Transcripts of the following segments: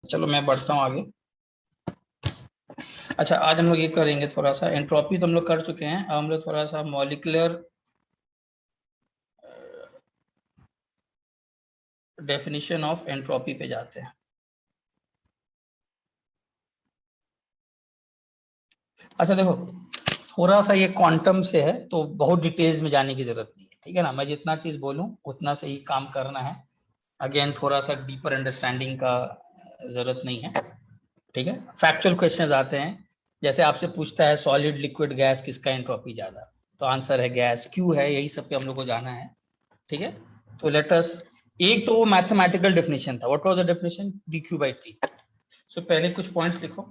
चलो मैं बढ़ता हूँ आगे। अच्छा, आज हम लोग ये करेंगे थोड़ा सा एंट्रोपी तो हम लोग कर चुके हैं। अब हम लोग थोड़ा सा मॉलिक्यूलर डेफिनेशन ऑफ एंट्रोपी पे जाते हैं। अच्छा देखो, थोड़ा सा ये क्वांटम से है तो बहुत डिटेल्स में जाने की जरूरत नहीं है, ठीक है ना। मैं जितना चीज बोलूं उतना से ही काम करना है। अगेन थोड़ा सा डीपर अंडरस्टैंडिंग का जरूरत नहीं है, ठीक है। फैक्चुअल क्वेश्चंस आते हैं, जैसे आपसे पूछता है सॉलिड लिक्विड गैस किसका एंट्रोपी ज्यादा, तो आंसर है गैस। क्यों है, यही सब पे हम लोग को जाना है, ठीक है। तो लेट अस, एक तो वो मैथमेटिकल डेफिनेशन था। What was the definition? dq by t। So पहले कुछ पॉइंट्स लिखो।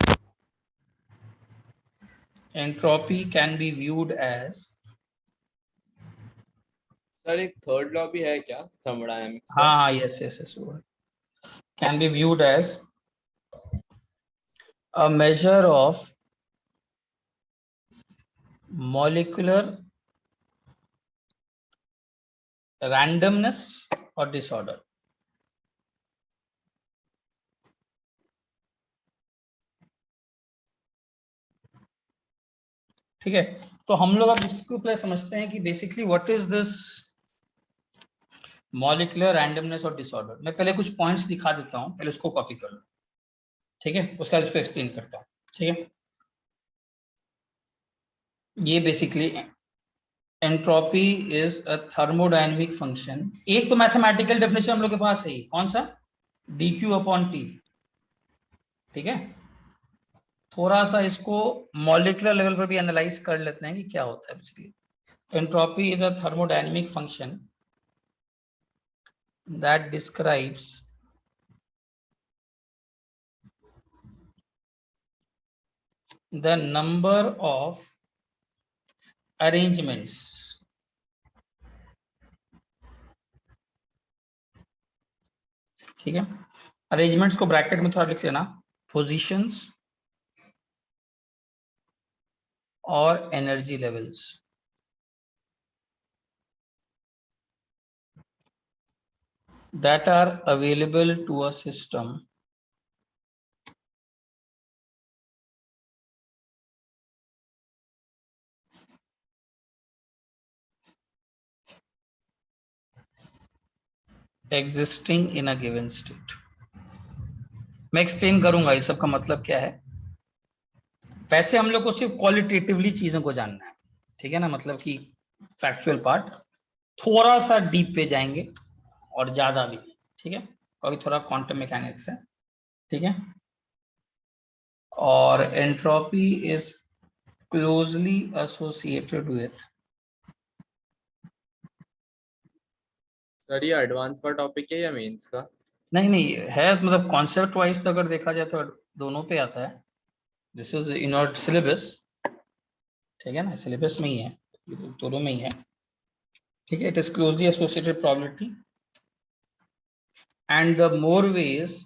Entropy can be viewed as, sir एक थर्ड लॉ भी है क्या थर्मोडायनामिक्स का? हाँ yes yes yes, can be viewed as a measure of molecular randomness or disorder। ठीक है, तो हम लोग अब इसके ऊपर समझते हैं कि basically what is this molecular randomness और डिसऑर्डर। मैं पहले कुछ पॉइंट्स दिखा देता हूं, पहले उसको कॉपी कर लो, ठीक है। उसका इसको एक्सप्लेन करता हूं, ठीक है। ये basically entropy is a thermodynamic function. एक तो मैथमेटिकल डेफिनेशन हम लोग के पास है, कौन सा? dq अपॉन t, ठीक है। थोड़ा सा इसको मॉलिक्यूलर लेवल पर भी एनालाइज कर लेते हैं कि क्या होता है basically. Entropy is a thermodynamic function that describes the number of arrangements, ठीक है। अरेंजमेंट्स को ब्रैकेट में थोड़ा लिख लेना, पोजीशंस और energy levels that are available to a system existing in a given state। मैं एक्सप्लेन करूंगा इस सब का मतलब क्या है। वैसे हम लोग को सिर्फ क्वालिटेटिवली चीजों को जानना है, ठीक है ना, मतलब कि फैक्चुअल पार्ट। थोड़ा सा डीप पे जाएंगे और ज्यादा भी, ठीक है, क्योंकि थोड़ा क्वांटम मैकेनिक्स है, ठीक है। और entropy is closely associated with, sir ये एडवांस का टॉपिक है या मेंस का? नहीं नहीं है, मतलब कॉन्सेप्ट वाइज तो अगर देखा जाए तो दोनों पे आता है। This is in our syllabus, ठीक है ना, सिलेबस में ही है, दोनों में ही है, ठीक है। It is closely associated probability and the more ways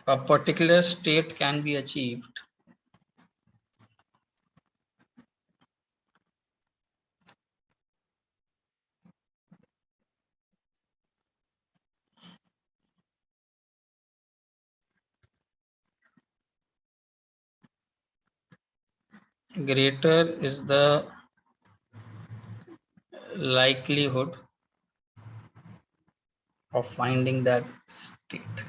a particular state can be achieved, greater is the likelihood of finding that state।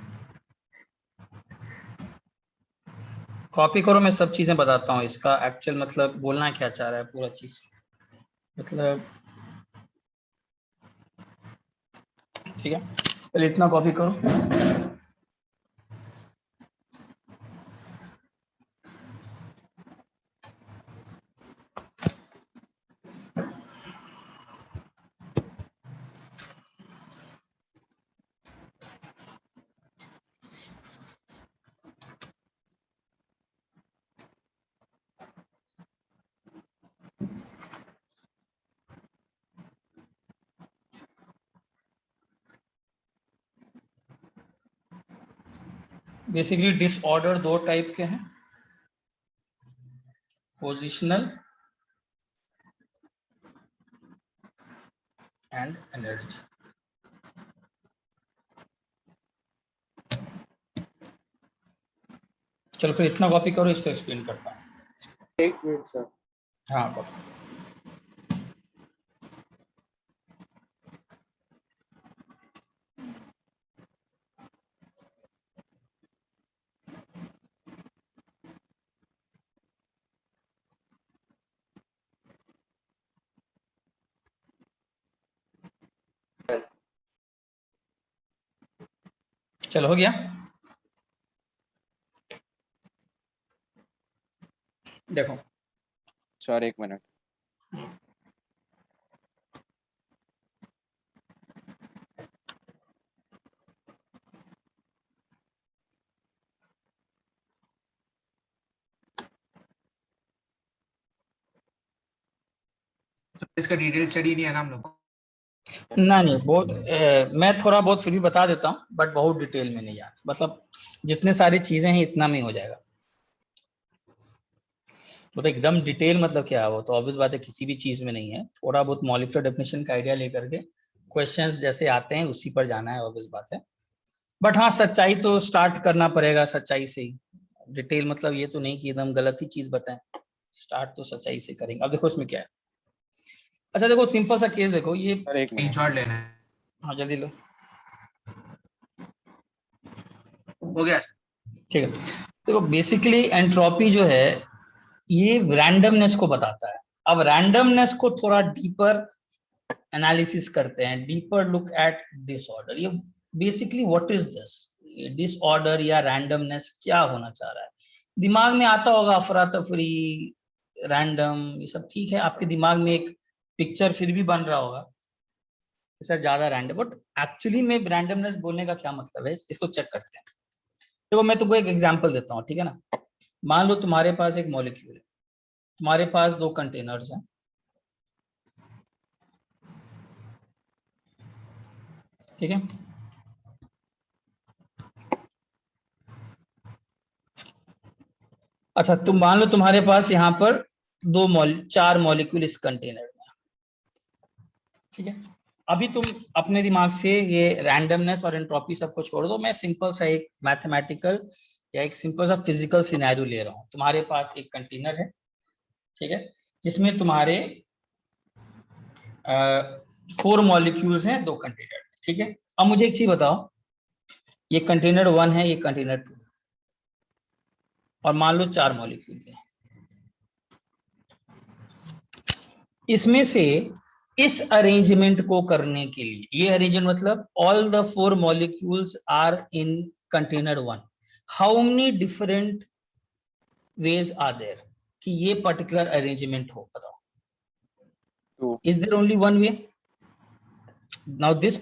Copy करो, मैं सब चीजें बताता हूँ, इसका एक्चुअल मतलब बोलना क्या चाह रहा है पूरा चीज, मतलब ठीक है। पहले इतना कॉपी करो। बेसिकली डिसऑर्डर दो टाइप के हैं, पोजिशनल एंड एनर्जी। चलो फिर इतना कॉपी करो, इसको एक्सप्लेन करता हूँ। एक मिनट सर। हाँ कॉपी। चलो हो गया। देखो सर एक मिनट। इसका डिटेल स्टडी नहीं है ना हम लोग। ना नहीं बहुत मैं थोड़ा बहुत फिर भी बता देता हूँ, बट बहुत डिटेल में नहीं जाना, मतलब जितने सारी चीजें हैं इतना में ही हो जाएगा। मतलब एकदम डिटेल मतलब क्या है, वो तो ऑब्वियस बात है किसी भी चीज में नहीं है। थोड़ा बहुत मॉलिक्यूलर डेफिनेशन का आइडिया लेकर के क्वेश्चंस जैसे आते हैं उसी पर जाना है, ऑब्वियस बात है। बट हाँ, सच्चाई तो स्टार्ट करना पड़ेगा सच्चाई से ही। डिटेल मतलब ये तो नहीं कि एकदम गलत ही चीज बताएं, स्टार्ट तो सच्चाई से करेंगे। अब देखो इसमें क्या है। अच्छा देखो सिंपल सा केस देखो ये। सर एक मिनट। स्क्रीनशॉट लेना है। हाँ जल्दी लो। हो गया। ठीक है, देखो बेसिकली एंट्रोपी जो है ये रैंडमनेस को बताता है। अब रैंडमनेस को थोड़ा डीपर एनालिसिस करते हैं, डीपर लुक एट डिसऑर्डर। ये basically what is this disorder या रैंडमनेस, क्या होना चाह रहा है। दिमाग में आता होगा अफरा तफरी, रैंडम, ये सब ठीक है, आपके दिमाग में एक पिक्चर फिर भी बन रहा होगा सर ज्यादा रैंडम। बट एक्चुअली में रैंडमनेस बोलने का क्या मतलब है, इसको चेक करते हैं। देखो मैं तुमको एक एग्जांपल देता हूँ, ठीक है ना। मान लो तुम्हारे पास एक मॉलिक्यूल है, तुम्हारे पास दो कंटेनर्स हैं, ठीक है। अच्छा तुम मान लो तुम्हारे पास यहाँ पर चार मॉलिक्यूल इस कंटेनर में, ठीक है। अभी तुम अपने दिमाग से ये रैंडमनेस और एंट्रोपी सबको छोड़ दो, मैं सिंपल सा एक मैथमेटिकल या एक सिंपल सा फिजिकल सिनेरियो ले रहा हूँ। तुम्हारे पास एक कंटेनर है, ठीक है, जिसमें तुम्हारे 4 मॉलिक्यूल्स हैं, 2 कंटेनर, ठीक है। अब मुझे एक चीज बताओ, ये कंटेनर 1 है, ये कंटेनर 2, और मान लो 4 मॉलिक्यूल है। इसमें से इस अरेंजमेंट को करने के लिए, ये अरेंजमेंट मतलब all the 4 molecules are in container 1, how many different ways are there कि ये पर्टिकुलर अरेंजमेंट हो, बताओ। 2 is there only one way? Now this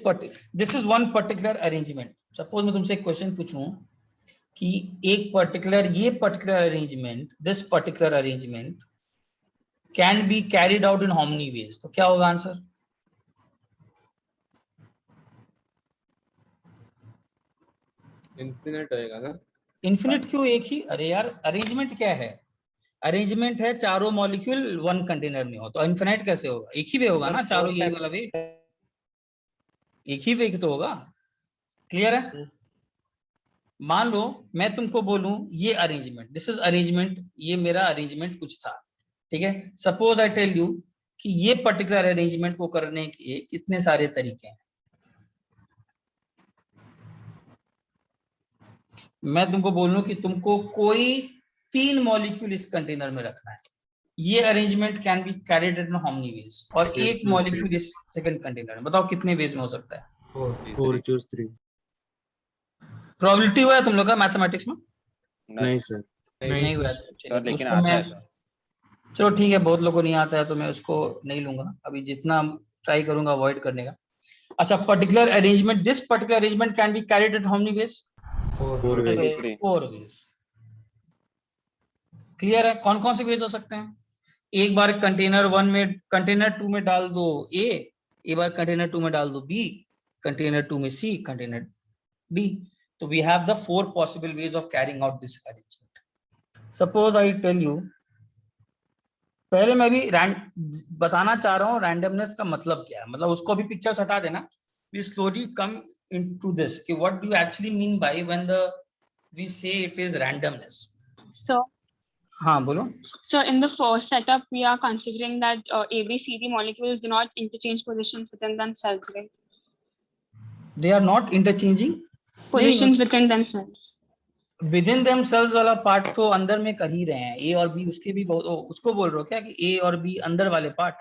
is one particular arrangement. Suppose मैं तुमसे एक क्वेश्चन पूछूं कि एक particular arrangement, this particular arrangement can be carried out in how many ways, तो क्या होगा आंसर? इन्फिनिट होएगा ना। इन्फिनिट क्यों, एक ही? अरे यार अरेंजमेंट क्या है, अरेंजमेंट है चारों मॉलिक्यूल 1 कंटेनर में हो, तो इन्फिनिट कैसे होगा? एक ही वे होगा ना, चारों यही वाला वे, एक ही वे तो होगा। क्लियर है? मान लो मैं तुमको बोलूं ये अरेंजमेंट, दिस इज अरेंजमेंट, ये मेरा अरेंजमेंट कुछ था, ठीक है। सपोज आई टेल यू कि ये पर्टिकुलर अरेंजमेंट को करने के कितने सारे तरीके हैं। मैं तुमको बोलूं कि तुमको कोई 3 मॉलिक्यूल इस कंटेनर में रखना है, ये arrangement can be carried in how many veg, और एक मॉलिक्यूल इस सेकंड कंटेनर में, बताओ कितने वेज में हो सकता है? 4 choose 3 प्रोबेबिलिटी हुआ है तुम लोग का मैथमेटिक्स में? नहीं सर नहीं हुआ है, ठीक है, सर तो लेकिन उसको आता मैं, है सर। चलो ठीक है, बहुत लोगों को नहीं आता है तो मैं उसको नहीं लूंगा अभी, जितना ट्राई करूंगा अवॉइड करने का। अच्छा, particular arrangement, this particular arrangement can be carried in how many ways? 4 ways 3 4 ways. Clear है? कौन कौन से वेज हो सकते हैं? एक बार कंटेनर 1 में, कंटेनर 2 में डाल दो ए, एक बार कंटेनर 2 में डाल दो बी, कंटेनर 2 में सी, कंटेनर डी। तो we have the 4 possible ways of carrying out this arrangement. Suppose I tell you, पहले मैं भी बताना चाह रहा हूँ रैंडमनेस का मतलब क्या है, मतलब उसको भी पिक्चर्स हटा देना। We slowly come into this कि what do you actually mean by when the we say it is randomness. So, हाँ बोलो. so in the first setup, we are considering that A, B, C, D molecules do not interchange positions within themselves, right? They are not interchanging. Positions within themselves. Within themselves वाला part तो अंदर में कर ही रहे हैं. ए और B उसके भी बहुत उसको बोल रहे हो क्या कि ए और बी अंदर वाले part.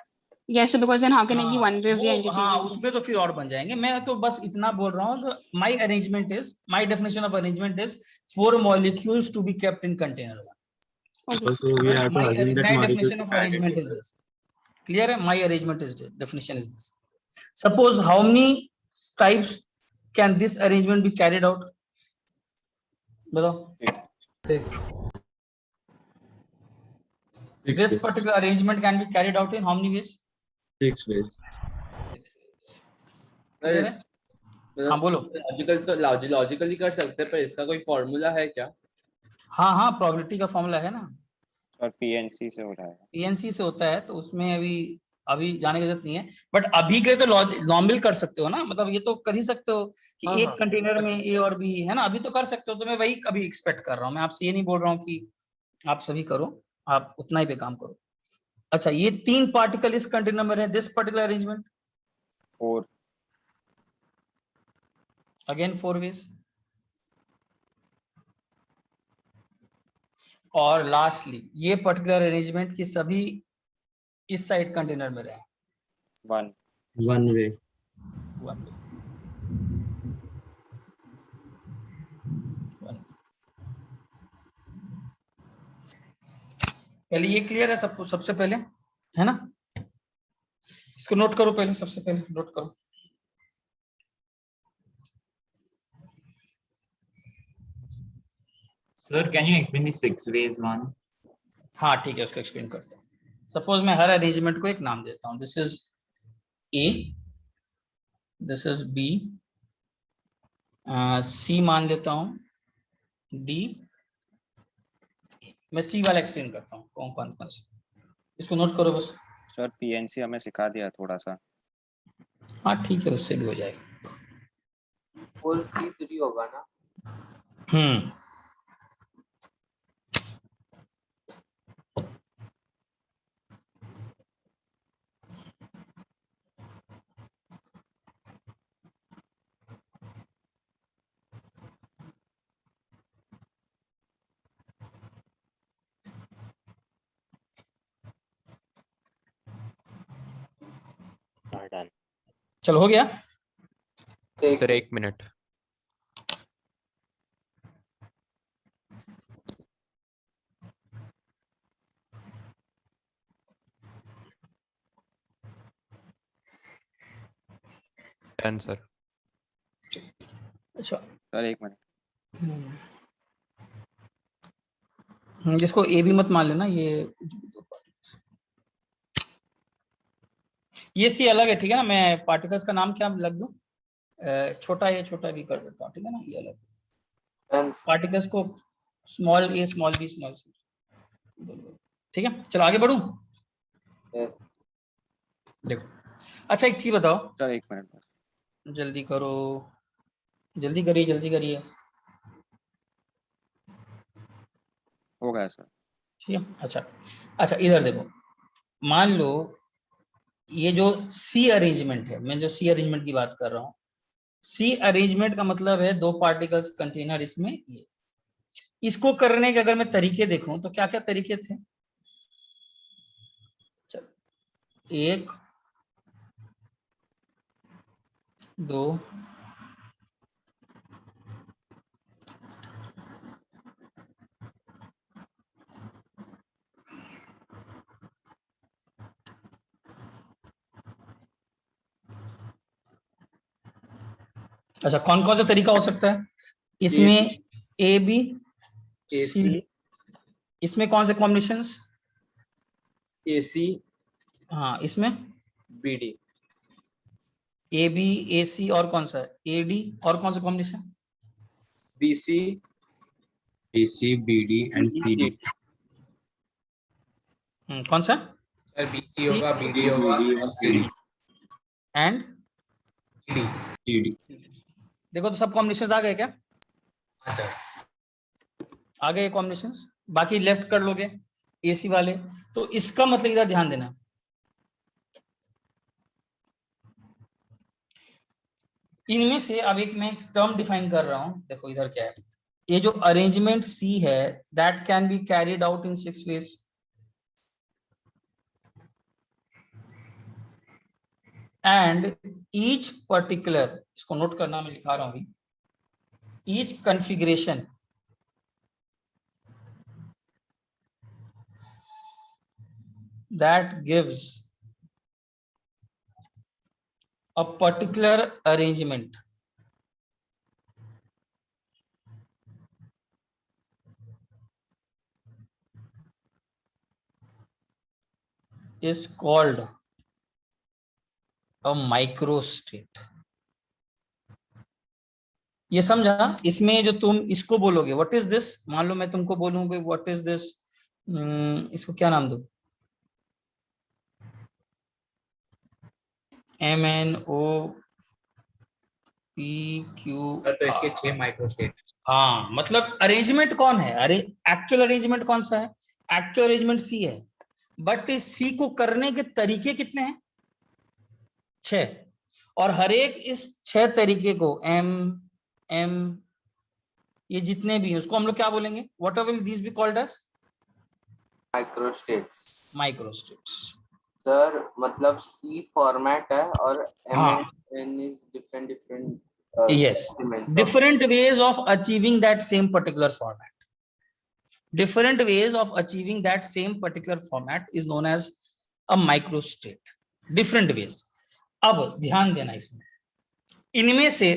Yes, so because then how can it be one way if they are हाँ interchanging? उसमें तो फिर और बन जाएंगे. मैं तो बस इतना बोल रहा हूँ. My arrangement is, my definition of arrangement is 4 molecules to be kept in container 1. Okay. Also, we have to My assume that molecules definition of are arrangement is identical. this. Clear है? My arrangement is definition is this. Suppose how many types can this arrangement be carried out? बताओ. 6. This particular arrangement can be carried out in how many ways? 6 ways. Clear है? हाँ बोलो. Logical तो logically कर सकते हैं, पर इसका कोई फॉर्मूला है क्या? हाँ प्रोबेबिलिटी का फॉर्मूला है ना. और पीएनसी से हो रहा है. पीएनसी से होता है, तो उसमें अभी जाने की जरूरत नहीं है. बट अभी के तो नॉर्मल कर सकते हो ना. मतलब ये तो कर ही सकते हो कि एक कंटेनर में ए और बी है ना. अभी तो कर सकते हो. तो मैं वही कभी एक्सपेक्ट कर रहा हूँ. मैं आपसे ये नहीं बोल रहा हूँ कि आप सभी करो. आप उतना ही पे काम करो. अच्छा, ये 3 पार्टिकल इस कंटेनर में रहे. This particular arrangement 4. Again 4 ways. और लास्टली ये पर्टिकुलर अरेंजमेंट की सभी इस साइड कंटेनर में रहे. 1 way. पहले ये क्लियर है सबको? सबसे पहले है ना. इसको नोट करो. पहले सबसे पहले नोट करो. Sir, can you explain the 6 ways one? हाँ ठीक है, उसको एक्सप्लेन करता हूँ. सपोज मैं हर अरेंजमेंट को एक नाम देता हूँ. This is A, this is B, C मान लेता हूँ, डी. मैं सी वाला एक्सप्लेन करता हूँ कौन कौन से. इसको नोट करो बस. सर पीएनसी हमें सिखा दिया थोड़ा सा. हाँ ठीक है, उससे भी हो जाएगा. फुल C3 होगा ना? चलो हो गया. Sir 1 minute. Done sir. अच्छा सर 1 मिनट. इसको ए भी मत मान लेना. ये सी अलग है, ठीक है ना. मैं पार्टिकल्स का नाम क्या लग दूं? छोटा ए छोटा बी कर देता हूँ, ठीक है ना. ये अलग पार्टिकल्स को स्मॉल ए स्मॉल बी स्मॉल सी. ठीक है, चलो आगे बढ़ूं. देखो अच्छा एक चीज बताओ. Sir 1 minute. जल्दी करो, जल्दी करिए. हो गया सर. ठीक है. अच्छा इधर देखो. मान लो ये जो सी अरेंजमेंट है, मैं जो सी अरेंजमेंट की बात कर रहा हूँ. सी अरेंजमेंट का मतलब है 2 पार्टिकल्स कंटेनर इसमें. ये इसको करने के अगर मैं तरीके देखूं तो क्या क्या तरीके थे. चलो 1 2 अच्छा कौन कौन सा तरीका हो सकता है इसमें? A B C D. इसमें कौन से कॉम्बिनेशंस? AC हाँ इसमें BD. ए बी ए सी और कौन सा है? ए डी और कौन सा combination? BC AC, BD and CD. कौन सा? सर BC होगा, BD होगा और CD. And CD. देखो तो सब कॉम्बिनेशंस आ गए क्या? हाँ सर. आ गए कॉम्बिनेशंस. बाकी लेफ्ट कर लोगे एसी वाले। तो इसका मतलब इधर ध्यान देना, इनमें से अब एक मैं टर्म डिफाइन कर रहा हूं, देखो इधर क्या है, ये जो अरेंजमेंट सी है that can be carried out in 6 ways, and each particular, इसको नोट करना, मैं लिखा रहा हूं, each configuration that gives a particular arrangement is called a microstate। ये समझा? इसमें जो तुम इसको बोलोगे व्हाट इज दिस, मान लो मैं तुमको बोलूंगा व्हाट इज दिस, इसको क्या नाम दो, MNOPQR। तो इसके 6 माइक्रोस्टेट। हाँ, मतलब अरेंजमेंट कौन है, अरे एक्चुअल अरेंजमेंट कौन सा है, एक्चुअल अरेंजमेंट सी है, बट इस सी को करने के तरीके कितने हैं, 6, और हर एक इस 6 तरीके को M ये जितने भी हैं उसको हम लोग क्या बोलेंगे, what will this be called as microstates. Microstates. Sir मतलब सी फॉर्मेट है और एम हाँ, N is different different yes, different ways of achieving that same particular format, different ways of achieving that same particular format is known as a microstate, different ways। अब ध्यान देना इसमें, इनमें से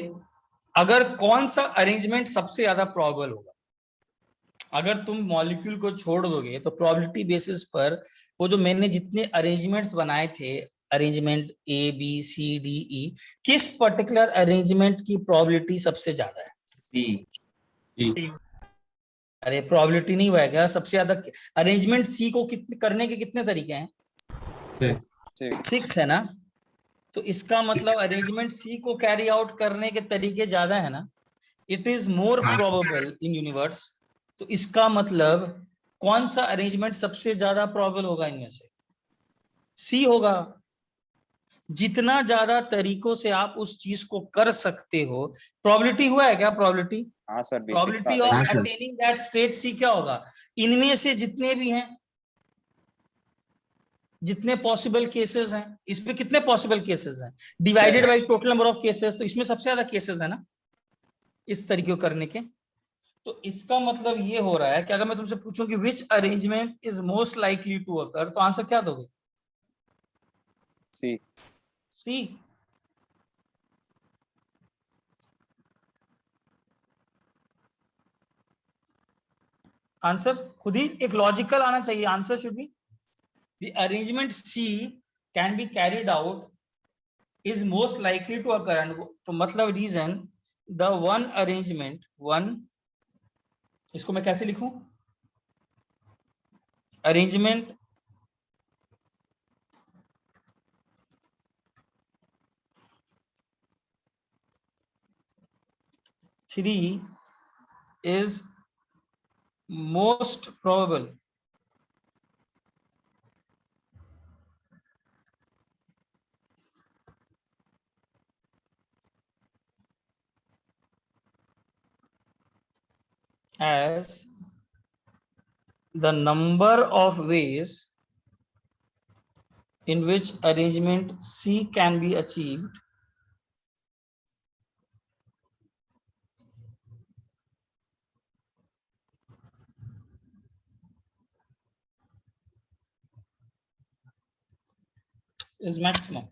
अगर कौन सा अरेंजमेंट सबसे ज्यादा प्रोबेबल होगा, अगर तुम मॉलिक्यूल को छोड़ दोगे तो प्रोबेबिलिटी बेसिस पर वो जो मैंने जितने अरेंजमेंट्स बनाए थे, arrangement A B C D E, किस पर्टिकुलर अरेंजमेंट की प्रोबेबिलिटी सबसे ज्यादा है, C अरे प्रोबेबिलिटी नहीं हुआ है क्या, सबसे ज्यादा अरेंजमेंट सी को कितने करने के कितने तरीके हैं, 6 है ना, तो इसका मतलब अरेंजमेंट सी को कैरी आउट करने के तरीके ज्यादा है ना, it is more probable in universe. तो इसका मतलब कौन सा अरेंजमेंट सबसे ज्यादा प्रोबेबल होगा इनमें से, सी होगा। जितना ज्यादा तरीकों से आप उस चीज को कर सकते हो, प्रोबेबिलिटी हुआ है क्या, प्रोबेबिलिटी, हाँ सर, बेसिक प्रोबेबिलिटी बात है। ऑफ अटेनिंग दैट स्टेट सी क्या होगा, इनमें से जितने भी हैं, जितने पॉसिबल केसेस हैं, इसमें कितने पॉसिबल केसेस हैं divided by total number of cases, तो इसमें सबसे ज्यादा केसेस है ना इस तरीके को करने के। तो इसका मतलब ये हो रहा है कि अगर मैं तुमसे पूछूं कि which arrangement is most likely to occur, तो आंसर क्या दोगे, सी। सी। आंसर खुद ही एक लॉजिकल आना चाहिए, answer should be the arrangement C can be carried out is most likely to occur, and तो मतलब reason the one arrangement, one, इसको मैं कैसे लिखूं, arrangement three is most probable as the number of ways in which arrangement C can be achieved is maximum।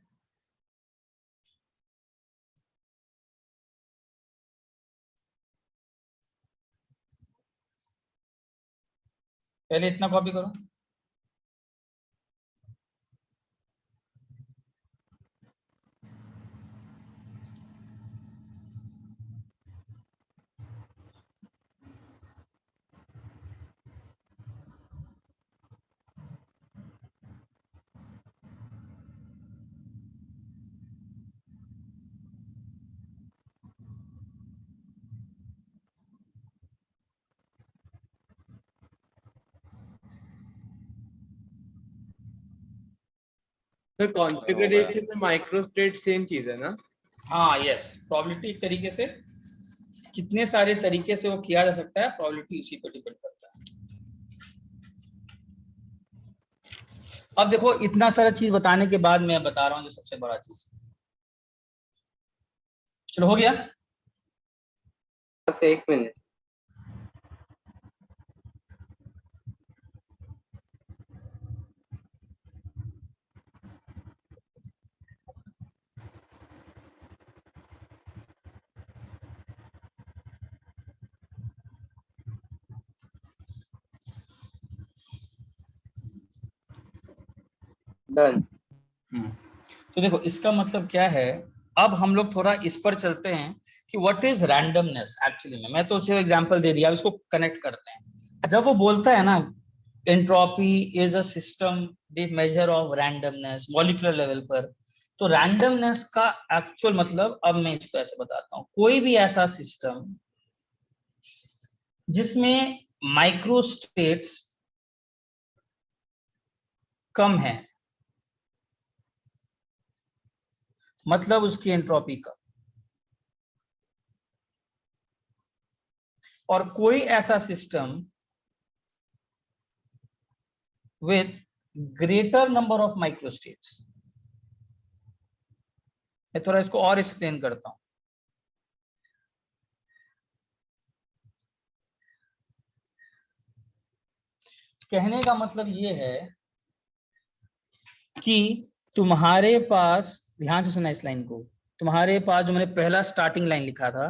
पहले इतना copy करो, तो कॉन्फ़िगरेशन में माइक्रोस्टेट सेम चीज है ना? हाँ यस, प्रोबेबिलिटी एक तरीके से कितने सारे तरीके से वो किया जा सकता है, प्रोबेबिलिटी उसी पर डिपेंड करता है। अब देखो इतना सारा चीज बताने के बाद मैं बता रहा हूँ जो सबसे बड़ा चीज। चलो हो गया, बस 1 मिनट। डन। तो देखो इसका मतलब क्या है, अब हम लोग थोड़ा इस पर चलते हैं कि व्हाट इज रैंडमनेस एक्चुअली में। मैं तो सिर्फ एग्जांपल दे दिया, अब इसको कनेक्ट करते हैं। जब वो बोलता है ना entropy is a system major of randomness molecular level पर, तो रैंडमनेस का एक्चुअल मतलब अब मैं इसको ऐसे बताता हूँ, कोई भी ऐसा सिस्टम जिसमें माइक्रोस्टेट्स कम है, मतलब उसकी एंट्रोपी का, और कोई ऐसा system with greater number of microstates. मैं थोड़ा इसको और एक्सप्लेन करता हूं। कहने का मतलब ये है कि तुम्हारे पास, ध्यान से सुना इस लाइन को, तुम्हारे पास जो मैंने पहला स्टार्टिंग लाइन लिखा था,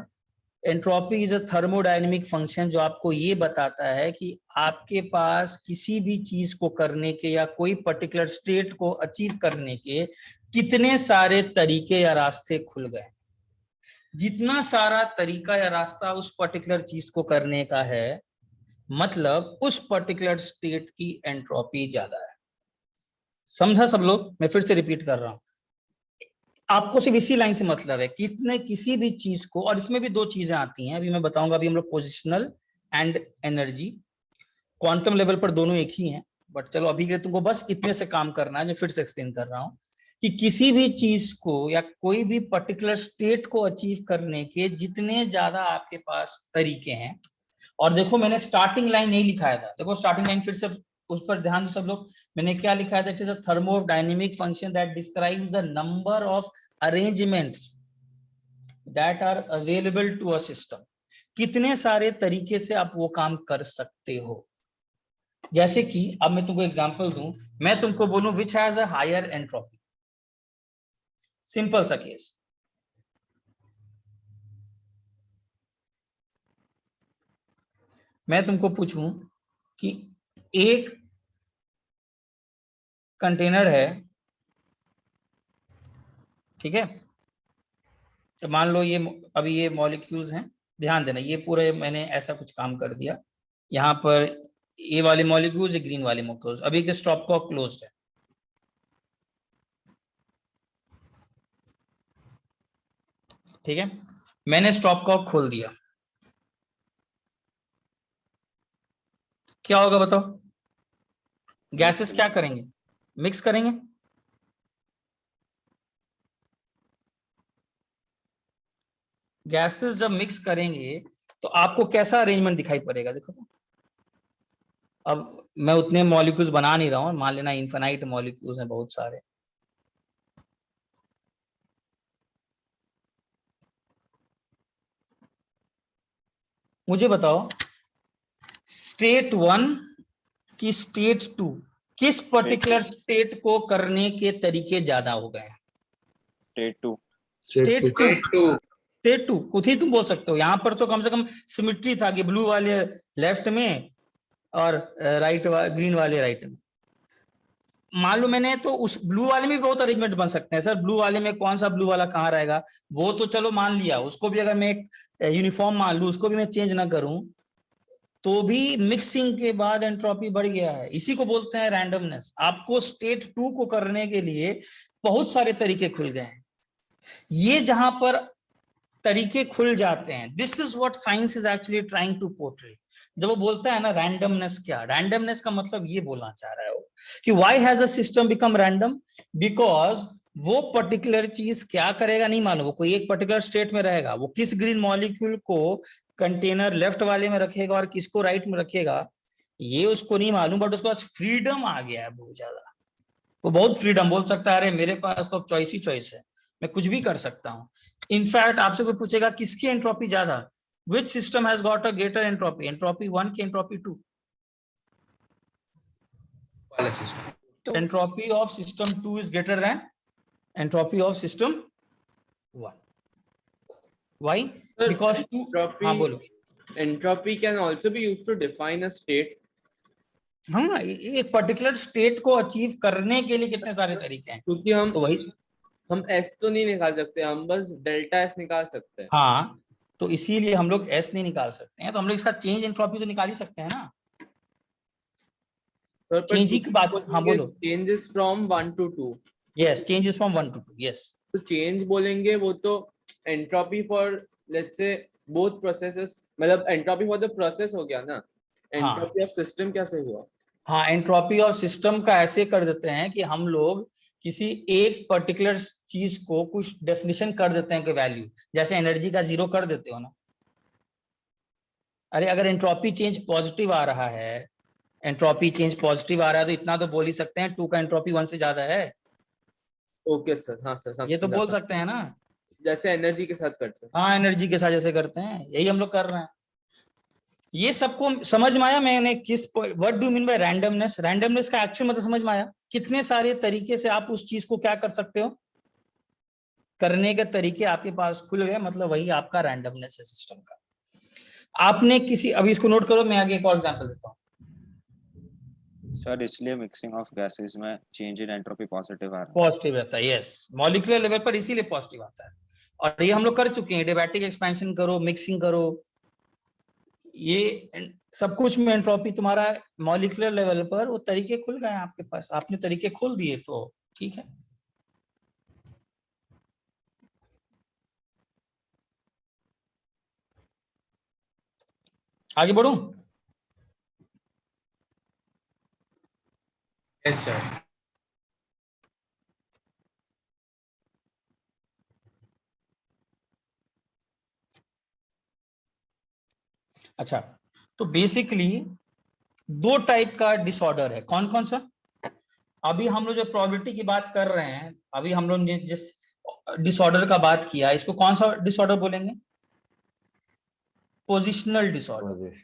entropy is a thermodynamic function, जो आपको ये बताता है कि आपके पास किसी भी चीज को करने के या कोई पर्टिकुलर स्टेट को अचीव करने के कितने सारे तरीके या रास्ते खुल गए। जितना सारा तरीका या रास्ता उस पर्टिकुलर चीज को करने का है, मतलब उस पर्टिकुलर स्टेट की एंट्रोपी ज्यादा है। समझा सब लोग? मैं फिर से रिपीट कर रहा हूं, आपको सिर्फ इसी लाइन से मतलब है कि इसने किसी भी चीज को, और इसमें भी दो चीजें आती हैं, अभी मैं बताऊंगा। अभी हम लोग positional and energy, quantum level पर दोनों एक ही हैं, बट चलो अभी के तुमको बस इतने से काम करना है, जो फिर से एक्सप्लेन कर रहा हूं कि किसी भी चीज को या कोई भी पर्टिकुलर स्टेट को अचीव करने के जितने ज्यादा आपके पास तरीके हैं। और देखो मैंने स्टार्टिंग लाइन नहीं लिखाया था, देखो स्टार्टिंग लाइन फिर से उस पर ध्यान दो सब लोग। मैंने क्या लिखा है, that is a thermodynamic function that describes the number of arrangements that are available to a system. कितने सारे तरीके से आप वो काम कर सकते हो। जैसे कि अब मैं तुमको एग्जांपल दूं, मैं तुमको बोलूं which has a higher entropy, simple सा केस। मैं तुमको पूछूं कि एक कंटेनर है, ठीक है, तो मान लो ये अभी ये मॉलिक्यूल्स हैं, ध्यान देना ये पूरे मैंने ऐसा कुछ काम कर दिया। यहाँ पर ये वाले मॉलिक्यूल्स, ग्रीन वाले मॉलिक्यूल्स, अभी के स्टॉप कॉक क्लोज्ड है, ठीक है। मैंने स्टॉप कॉक खोल दिया, क्या होगा बताओ? गैसेस क्या करेंगे? मिक्स करेंगे। गैसेस जब मिक्स करेंगे तो आपको कैसा अरेंजमेंट दिखाई पड़ेगा? देखो तो, अब मैं उतने मॉलिक्यूल्स बना नहीं रहा हूं, मान लेना इनफिनाइट मॉलिक्यूल्स हैं बहुत सारे। मुझे बताओ स्टेट 1 की स्टेट 2, किस पर्टिकुलर स्टेट को करने के तरीके ज्यादा हो गए? स्टेट 2। स्टेट 2, टू स्टेट 2 खुद ही तुम बोल सकते हो। यहाँ पर तो कम से कम सिमिट्री था कि ब्लू वाले लेफ्ट में और राइट ग्रीन वाले राइट में। मालूम मैंने तो उस ब्लू वाले में भी बहुत अरेंजमेंट बन सकते हैं। सर ब्लू वाले में कौन सा ब्लू वाला कहाँ रहेगा, वो तो चलो मान लिया, उसको भी अगर मैं एक यूनिफॉर्म मान लूं, उसको भी मैं चेंज ना करूं, तो भी मिक्सिंग के बाद एंट्रोपी बढ़ गया है। इसी को बोलते हैं रैंडमनेस। आपको स्टेट 2 को करने के लिए बहुत सारे तरीके खुल गए हैं। ये जहां पर तरीके खुल जाते हैं, this is what science is actually trying to portray. जब वो बोलता है ना रैंडमनेस, क्या रैंडमनेस का मतलब ये बोलना चाह रहा है वो कि why has the system become random, because वो पर्टिकुलर चीज क्या करेगा नहीं मालूम, वो कोई एक पर्टिकुलर स्टेट में रहेगा, वो किस ग्रीन मॉलिक्यूल को कंटेनर लेफ्ट वाले में रखेगा और किसको राइट में रखेगा ये उसको नहीं मालूम, बट उसके पास फ्रीडम आ गया है बहुत ज्यादा। वो बहुत फ्रीडम बोल सकता है, अरे मेरे पास तो अब चॉइस ही चॉइस है, मैं कुछ भी कर सकता हूँ। इनफैक्ट आपसे कोई पूछेगा किसकी एंट्रोपी ज्यादा, which system has got a greater entropy, entropy 1 की एंट्रोपी 2? वाला system. Entropy of system 2 is greater than entropy of system 1। Why? Because 2, हाँ बोलो। Entropy can also be used to define a state. हाँ, एक particular state को achieve करने के लिए कितने सारे तरीके हैं, क्योंकि तो वही। हम S तो नहीं निकाल सकते, हम बस डेल्टा S निकाल सकते हैं। हाँ, तो इसीलिए हम लोग एस नहीं निकाल सकते हैं, तो हम लोग इसका चेंज एंट्रोपी तो निकाल ही सकते हैं ना। चेंज ही की बात, हाँ बोलो। Changes from 1 to 2. Yes, changes from 1 to 2, yes. तो चेंज बोलेंगे वो तो entropy for let's say both processes, मतलब एंट्रोपी फॉर द प्रोसेस हो गया ना, एंट्रोपी ऑफ सिस्टम कैसे हुआ? हाँ, एंट्रोपी ऑफ सिस्टम का ऐसे कर देते हैं कि हम लोग किसी एक पर्टिकुलर चीज को कुछ डेफिनेशन कर देते हैं कि वैल्यू, जैसे एनर्जी का 0 कर देते हो ना। अरे अगर एंट्रोपी चेंज पॉजिटिव आ रहा है, एंट्रोपी चेंज पॉजिटिव आ रहा है तो इतना तो बोल ही सकते हैं 2 का एंट्रोपी 1 से ज्यादा है। ओके सर, हाँ सर, ये तो बोल सकते हैं ना, जैसे एनर्जी के साथ करते हैं। हाँ, एनर्जी के साथ जैसे करते हैं, यही हम लोग कर रहे हैं। ये सबको समझ में आया मैंने किस, what do mean by randomness? Randomness का एक्चुअल मतलब समझ में आया, कितने सारे तरीके से आप उस चीज को क्या कर सकते हो, करने के तरीके आपके पास खुल गए, मतलब वही आपका रैंडमनेस है सिस्टम का। आपने किसी, अभी इसको नोट करो, मैं आगे एक और एग्जांपल देता हूँ। सर इसलिए मिक्सिंग ऑफ गैसेस में चेंज इन एंट्रोपी पॉजिटिव आ रहा है। पॉजिटिव रहता है, यस, मॉलिक्यूलर लेवल पर इसीलिए पॉजिटिव आता है, और ये हम लोग कर चुके हैं। एडियाबैटिक एक्सपेंशन करो, मिक्सिंग करो, ये सब कुछ में एंट्रोपी तुम्हारा मॉलिक्यूलर लेवल पर वो तरीके खुल गए हैं आपके पास, आपने तरीके खोल दिए तो ठीक है। आगे बढ़ूं? Yes sir. अच्छा, तो बेसिकली 2 टाइप का डिसऑर्डर है, कौन कौन सा? अभी हम लोग जो प्रोबेबिलिटी की बात कर रहे हैं, अभी हम लोग जिस डिसऑर्डर का बात किया, इसको कौन सा डिसऑर्डर बोलेंगे? Positional disorder.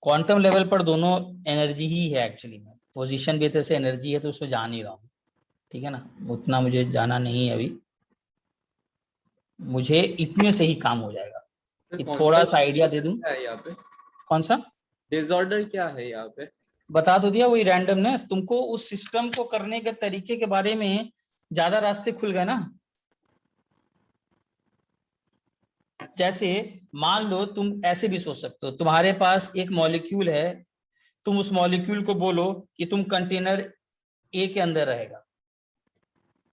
क्वांटम लेवल पर दोनों एनर्जी ही है एक्चुअली में, पोजीशन भी तरह से एनर्जी है, तो उसमें जान नहीं रहा हूँ, ठीक है ना, उतना मुझे जाना नहीं है अभी, मुझे इतने से ही काम हो जाएगा कि थोड़ा सा आइडिया दे दूं। है यहाँ पे कौन सा डिसऑर्डर क्या है यहाँ पे? बता तो दिया, वही रैंडमनेस। तुमको उस सिस्टम को करने के तरीके के बारे में ज्यादा रास्ते खुल गए ना। जैसे मान लो तुम ऐसे भी सोच सकते हो, तुम्हारे पास एक मॉलिक्यूल है, तुम उस मॉलिक्यूल को बोलो कि तुम कंटेनर ए के अंदर रहेगा,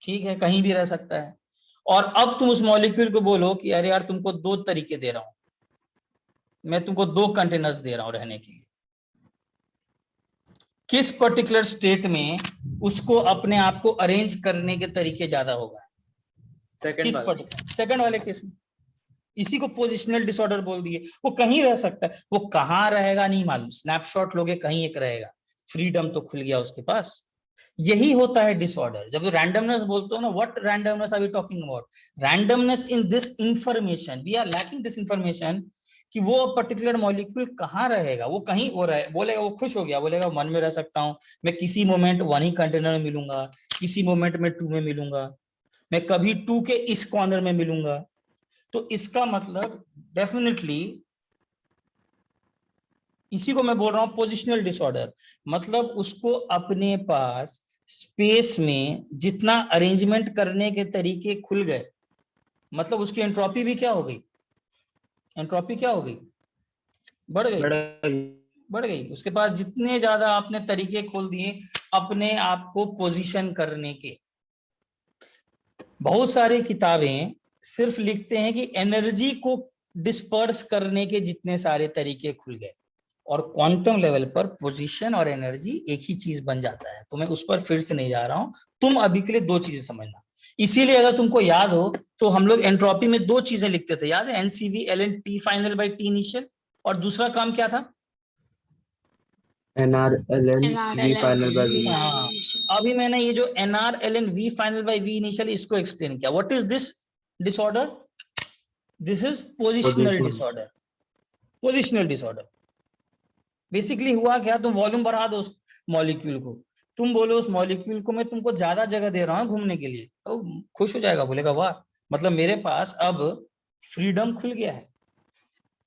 ठीक है, कहीं भी रह सकता है, और अब तुम उस मॉलिक्यूल को बोलो कि अरे यार तुमको 2 तरीके दे रहा हूं, मैं तुमको 2 कंटेनर्स दे रहा हूं रहने के लिए। किस पर्टिकुलर स्टेट में उसको अपने आप को अरेंज करने के तरीके ज्यादा होगा? किस पर्टिकुलर सेकंड वाले केस में? इसी को पोजिशनल डिसऑर्डर बोल दिए। वो कहीं रह सकता है, वो कहाँ रहेगा नहीं मालूम, स्नैपशॉट लोगे कहीं एक रहेगा, फ्रीडम तो खुल गया उसके पास। यही होता है डिसऑर्डर। जब रैंडमनेस बोलते हो ना, what randomness are we talking about? Randomness in this information, we are lacking this information कि वो पर्टिकुलर मॉलिक्यूल कहाँ रहेगा, वो कहीं वो रहे, बोलेगा वो खुश हो गया, बोलेगा 1 में रह सकता हूँ, मैं किसी मोमेंट 1 ही कंटेनर में मिलूंगा, किसी मोमेंट में 2 में मिलूंगा, मैं कभी 2 के इस कॉर्नर में मिलूंगा। तो इसका मतलब डेफिनेटली इसी को मैं बोल रहा हूं पोजिशनल डिसऑर्डर, मतलब उसको अपने पास स्पेस में जितना अरेंजमेंट करने के तरीके खुल गए, मतलब उसकी एंट्रोपी भी क्या हो गई, एंट्रोपी क्या हो गई, बढ़ गई। उसके पास जितने ज्यादा आपने तरीके खोल दिए अपने आप को पोजीशन करने के। बहुत सारी किताबें सिर्फ लिखते हैं कि एनर्जी को डिस्पर्स करने के जितने सारे तरीके खुल गए, और क्वांटम लेवल पर पोजीशन और एनर्जी एक ही चीज बन जाता है। तो मैं उस पर फिर से नहीं जा रहा हूं, तुम अभी के लिए दो चीजें समझना। इसीलिए अगर तुमको याद हो तो हम लोग एंट्रोपी में दो चीजें लिखते थे, याद है, NCV ln T final by T initial, और दूसरा काम क्या था? NRLN V final by V. हाँ, अभी मैंने ये जो NRLN V final by V initial इसको एक्सप्लेन किया। What is this disorder? This is positional Positional. Disorder. Positional disorder basically हुआ क्या, तुम वॉल्यूम बढ़ा दो उस मॉलिक्यूल को, तुम बोलो उस मॉलिक्यूल को मैं तुमको ज्यादा जगह दे रहा हूँ घूमने के लिए, तो खुश हो जाएगा, बोलेगा वाह, मतलब मेरे पास अब फ्रीडम खुल गया है।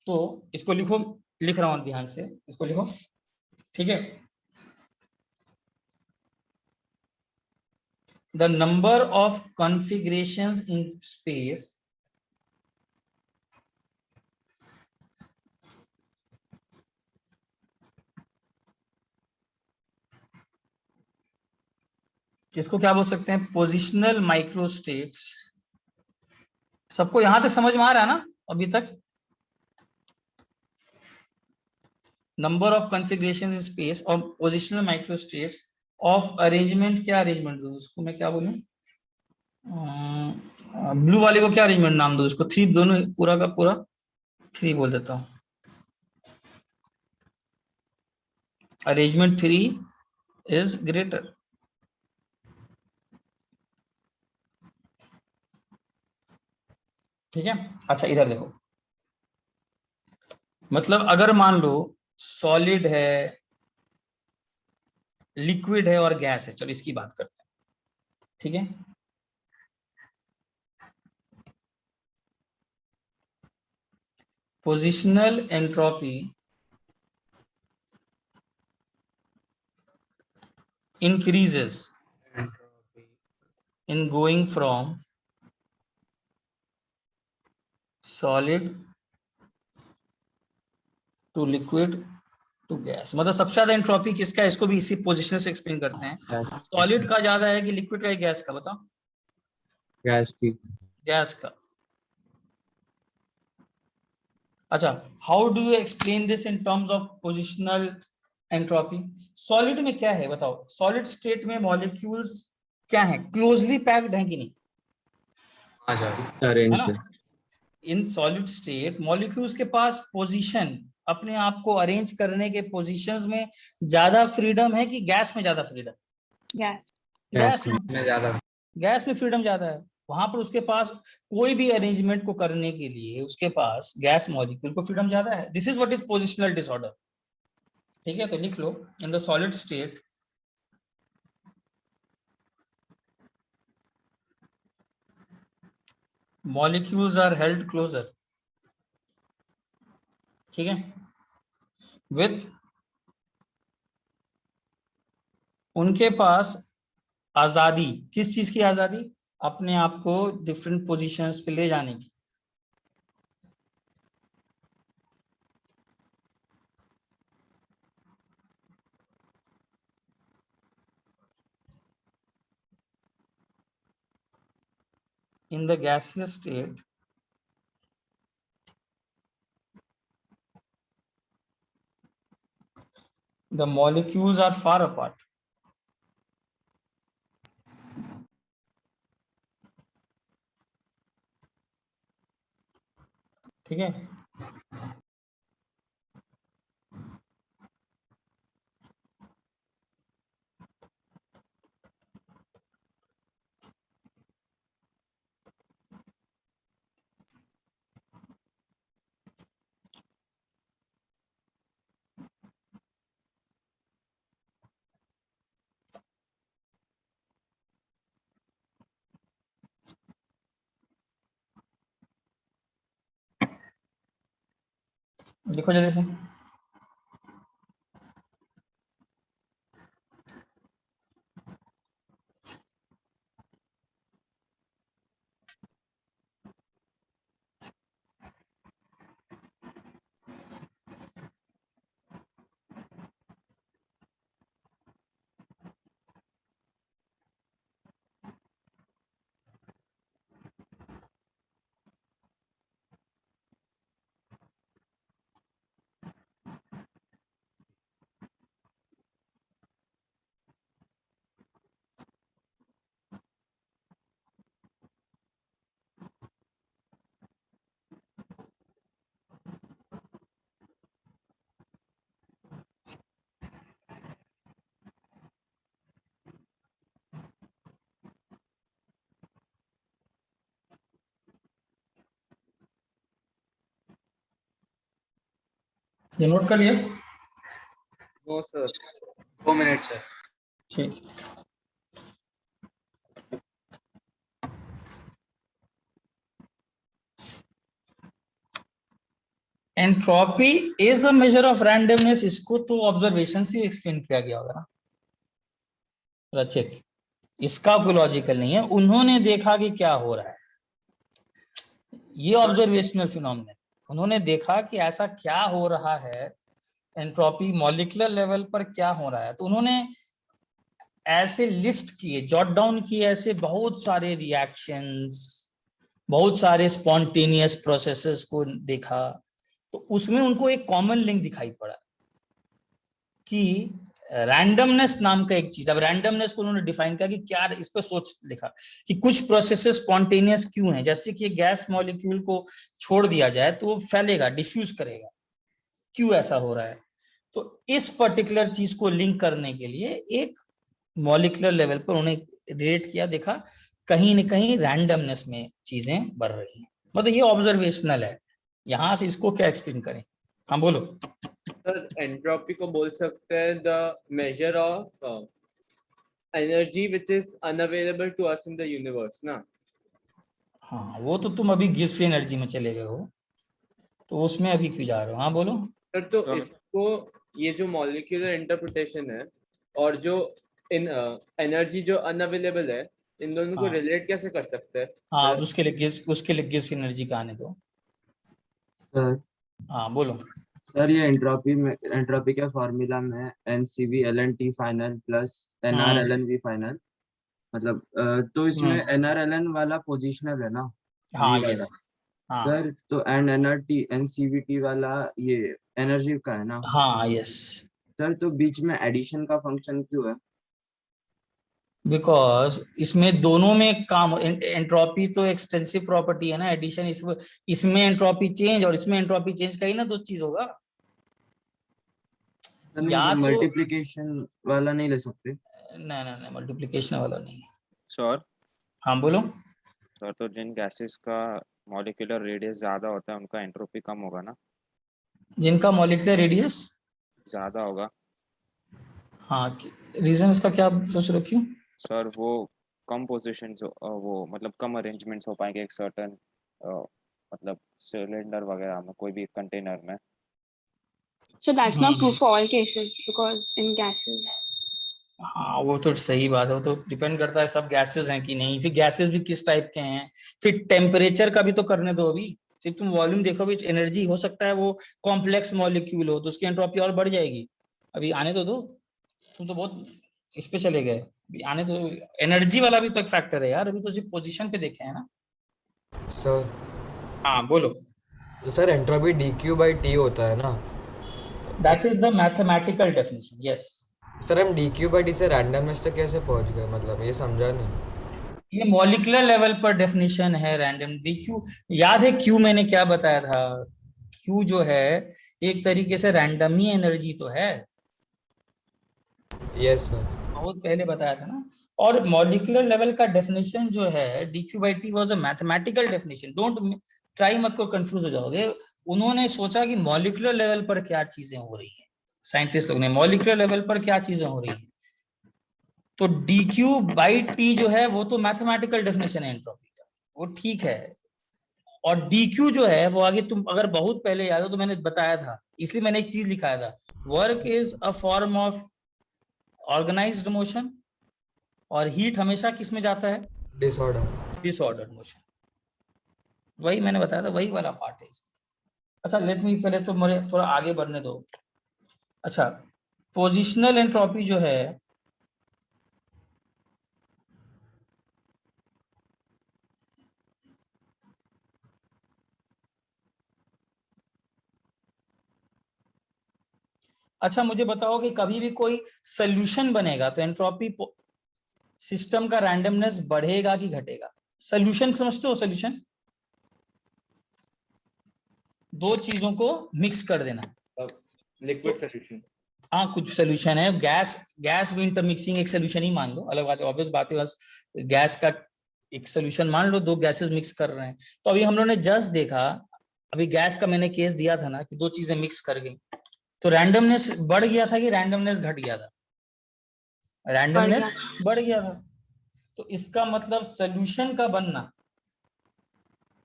तो इसको लिखो, लिख रहा हूं ध्यान से, इसको लिखो, ठीक है। The number of configurations in space इसको क्या बोल सकते हैं? Positional microstates. सबको यहां तक समझ में आ रहा है ना अभी तक? Number of configuration in space और पोजिशनल माइक्रोस्टेट्स ऑफ अरेंजमेंट, क्या अरेंजमेंट दूं उसको मैं, क्या बोलूं? ब्लू वाले को क्या अरेंजमेंट नाम दूं उसको? थ्री, दोनों पूरा का पूरा थ्री बोल देता हूं। Arrangement three is greater. ठीक है, अच्छा इधर देखो, मतलब अगर मान लो सॉलिड है, लिक्विड है और गैस है, चलो इसकी बात करते हैं, ठीक है। Positional entropy increases in going from solid to liquid to gas। मतलब सबसे ज्यादा एंट्रोपी किसका है, इसको भी इसी पोजीशन से एक्सप्लेन करते हैं। सॉलिड का ज्यादा है कि लिक्विड का, गैस का? बताओ। Gas की. गैस का। अच्छा, how do you explain this in terms of positional entropy? Solid में क्या है बताओ? सॉलिड स्टेट में मॉलिक्यूल्स क्या है, क्लोजली पैक्ड है कि नहीं, है Arranged. ना? इन सॉलिड स्टेट मॉलिक्यूल्स के पास पोजीशन, अपने आप को अरेंज करने के पोजीशंस में ज्यादा फ्रीडम है कि गैस में ज्यादा फ्रीडम? Yes. गैस में। में ज्यादा. गैस में फ्रीडम ज्यादा है, वहां पर उसके पास कोई भी अरेंजमेंट को करने के लिए उसके पास गैस मॉलिक्यूल को फ्रीडम ज्यादा है। This is what is positional disorder. ठीक है, तो लिख लो, in the solid state molecules are held closer, ठीक है, with उनके पास आजादी, किस चीज की आजादी? अपने आप को डिफरेंट पोजीशंस पे ले जाने की। In the gaseous state the molecules are far apart, ठीक है। देखो जल्दी से, ये नोट कर लिया? No sir 2 minute sir. ठीक। Entropy is a measure of randomness, इसको तो ऑब्जर्वेशन से एक्सप्लेन किया गया होगा ना रचित, इसका कोई लॉजिकल नहीं है। उन्होंने देखा कि क्या हो रहा है, ये ऑब्जर्वेशनल फिनोमेनन, उन्होंने देखा कि ऐसा क्या हो रहा है, एंट्रोपी मॉलिक्यूलर लेवल पर क्या हो रहा है, तो उन्होंने ऐसे लिस्ट किए, जॉट डाउन किए ऐसे बहुत सारे रिएक्शंस, बहुत सारे स्पॉन्टेनियस प्रोसेसेस को देखा, तो उसमें उनको एक कॉमन लिंक दिखाई पड़ा कि रैंडमनेस नाम का एक चीज। अब रैंडमनेस को उन्होंने डिफाइन किया कि क्या, इस पर सोच लिखा कि कुछ प्रोसेसेस स्पॉन्टेनियस क्यों हैं, जैसे कि गैस मॉलिक्यूल को छोड़ दिया जाए तो वो फैलेगा, डिफ्यूज करेगा, क्यों ऐसा हो रहा है। तो इस पर्टिकुलर चीज को लिंक करने के लिए एक मॉलिक्यूलर लेवल पर उन्हें रिलेट किया, देखा कहीं न कहीं रैंडमनेस में चीजें बढ़ रही हैं, मतलब ये ऑब्जर्वेशनल है। यहां से इसको क्या एक्सप्लेन करें? हाँ बोलो। सर एंट्रोपी को बोल सकते हैं the measure of energy which is unavailable to us in the universe ना। हाँ वो तो तुम अभी गिब्स एनर्जी में चले गए हो, तो उसमें अभी क्यों जा रहे हो? हाँ बोलो। सर तो तो- इसको, ये जो मॉलिक्यूलर इंटरप्रिटेशन है और जो इन एनर्जी जो अनअवेलेबल है, इन दोनों को हाँ। रिलेट कैसे कर सकते हैं? हाँ मतलब उसके लिए गिब्स एनर्जी का आने दो। सर हाँ बोलो। सर ये एंट्रोपी में, एंट्रोपी के फॉर्मूला में NCV/LN/T final plus NR/LN/V final, मतलब तो इसमें NR/LN वाला पोजिशनल है ना, हाँ V वाला यस। हाँ सर, तो NCVT वाला ये एनर्जी का है ना हाँ यस, सर, तो बीच में एडिशन का फंक्शन क्यों है? बिकॉज इसमें दोनों में काम, एंट्रोपी तो एक्सटेंसिव प्रॉपर्टी है ना, एडिशन इसमें एंट्रोपी चेंज और इसमें एंट्रोपी चेंज का ही ना दो चीज होगा। नहीं, या तो मल्टीप्लिकेशन वाला नहीं ले सकते? नहीं मल्टीप्लिकेशन वाला नहीं है। सर हाँ बोलो। सर तो जिन गैसेस का मॉलिक्यूलर रेडियस ज्यादा होता है उनका एंट्रोपी कम होगा ना? जिनका मॉलिक्यूलर रेडियस ज्यादा होगा। हाँ, रीजन इसका क्या सोच रहे हो, क्यों? सर वो कम पोजीशंस, वो मतलब कम अरेंजमेंट्स हो पाएंगे एक सर्टेन मतलब सिलेंडर वगैरह में, कोई भी कंटेनर में। So that's not true for all cases because in gases. हाँ वो तो सही बात है, वो तो डिपेंड करता है सब गैसेस हैं कि नहीं, फिर गैसेस भी किस टाइप के हैं, फिर टेम्परेचर का भी तो करने दो। अभी सिर्फ तुम वॉल्यूम देखो, भी एनर्जी हो सकता है वो कॉम्प्लेक्स मॉलिक्यूल हो तो उसकी एंट्रोपी और बढ़ जाएगी। अभी आने तो दो, तुम तो बहुत इस पे चले गए, अभी आने तो। एनर्जी वाला भी तो एक फैक्टर है यार, अभी तो सिर्फ पोजीशन पे देखे हैं ना। सर हाँ बोलो। तो सर एंट्रोपी dQ/T होता है ना? That is the mathematical definition, yes. Sir हम dQ/T से रैंडमनेस तक कैसे पहुंच गए, मतलब ये समझा नहीं। ये मॉलिक्यूलर लेवल पर डेफिनेशन है रैंडम। डीक्यू याद है, क्यू मैंने क्या बताया था? क्यू जो है एक तरीके से रैंडम ही एनर्जी तो है, यस सर। बहुत पहले बताया था ना। और मॉलिक्यूलर लेवल का डेफिनेशन जो है dQ/T was a mathematical definition, don't try, मत को कंफ्यूज हो जाओगे। उन्होंने सोचा कि मॉलिक्यूलर लेवल पर क्या चीजें हो रही हैं, साइंटिस्ट लोग ने मॉलिक्यूलर लेवल पर क्या चीजें हो रही हैं, तो dQ/T जो है वो तो मैथमेटिकल डेफिनेशन है एंट्रोपी का, वो ठीक है। और dQ जो है वो आगे, तुम अगर बहुत पहले याद हो तो मैंने बताया था, इसलिए मैंने एक चीज लिखाया था, work is a form of organised motion, और हीट हमेशा किस में जाता है? Disordered motion. वही मैंने बताया था, वही वाला पार्ट है इसमें। अच्छा लेट मी, पहले तो मुझे थोड़ा आगे बढ़ने दो। अच्छा, पोजिशनल एंट्रोपी जो है, अच्छा मुझे बताओ कि कभी भी कोई सोल्यूशन बनेगा तो एंट्रोपी सिस्टम का रैंडमनेस बढ़ेगा कि घटेगा? सोल्यूशन समझते हो? सोल्यूशन दो चीजों को मिक्स कर देना। Liquid solution. हाँ कुछ सोल्यूशन है, गैस भी इंटरमिक्सिंग एक सोल्यूशन ही मान लो, अलग बात है, ऑब्वियस बात है, बस गैस का एक सोल्यूशन मान लो, दो गैसेस मिक्स कर रहे हैं। तो अभी हम लोगों ने जस्ट देखा, अभी गैस का मैंने केस दिया था ना कि दो चीजें मिक्स कर गई, तो रैंडमनेस बढ़ गया था कि रैंडमनेस घट गया था? रैंडमनेस बढ़ गया था। तो इसका मतलब सॉल्यूशन का बनना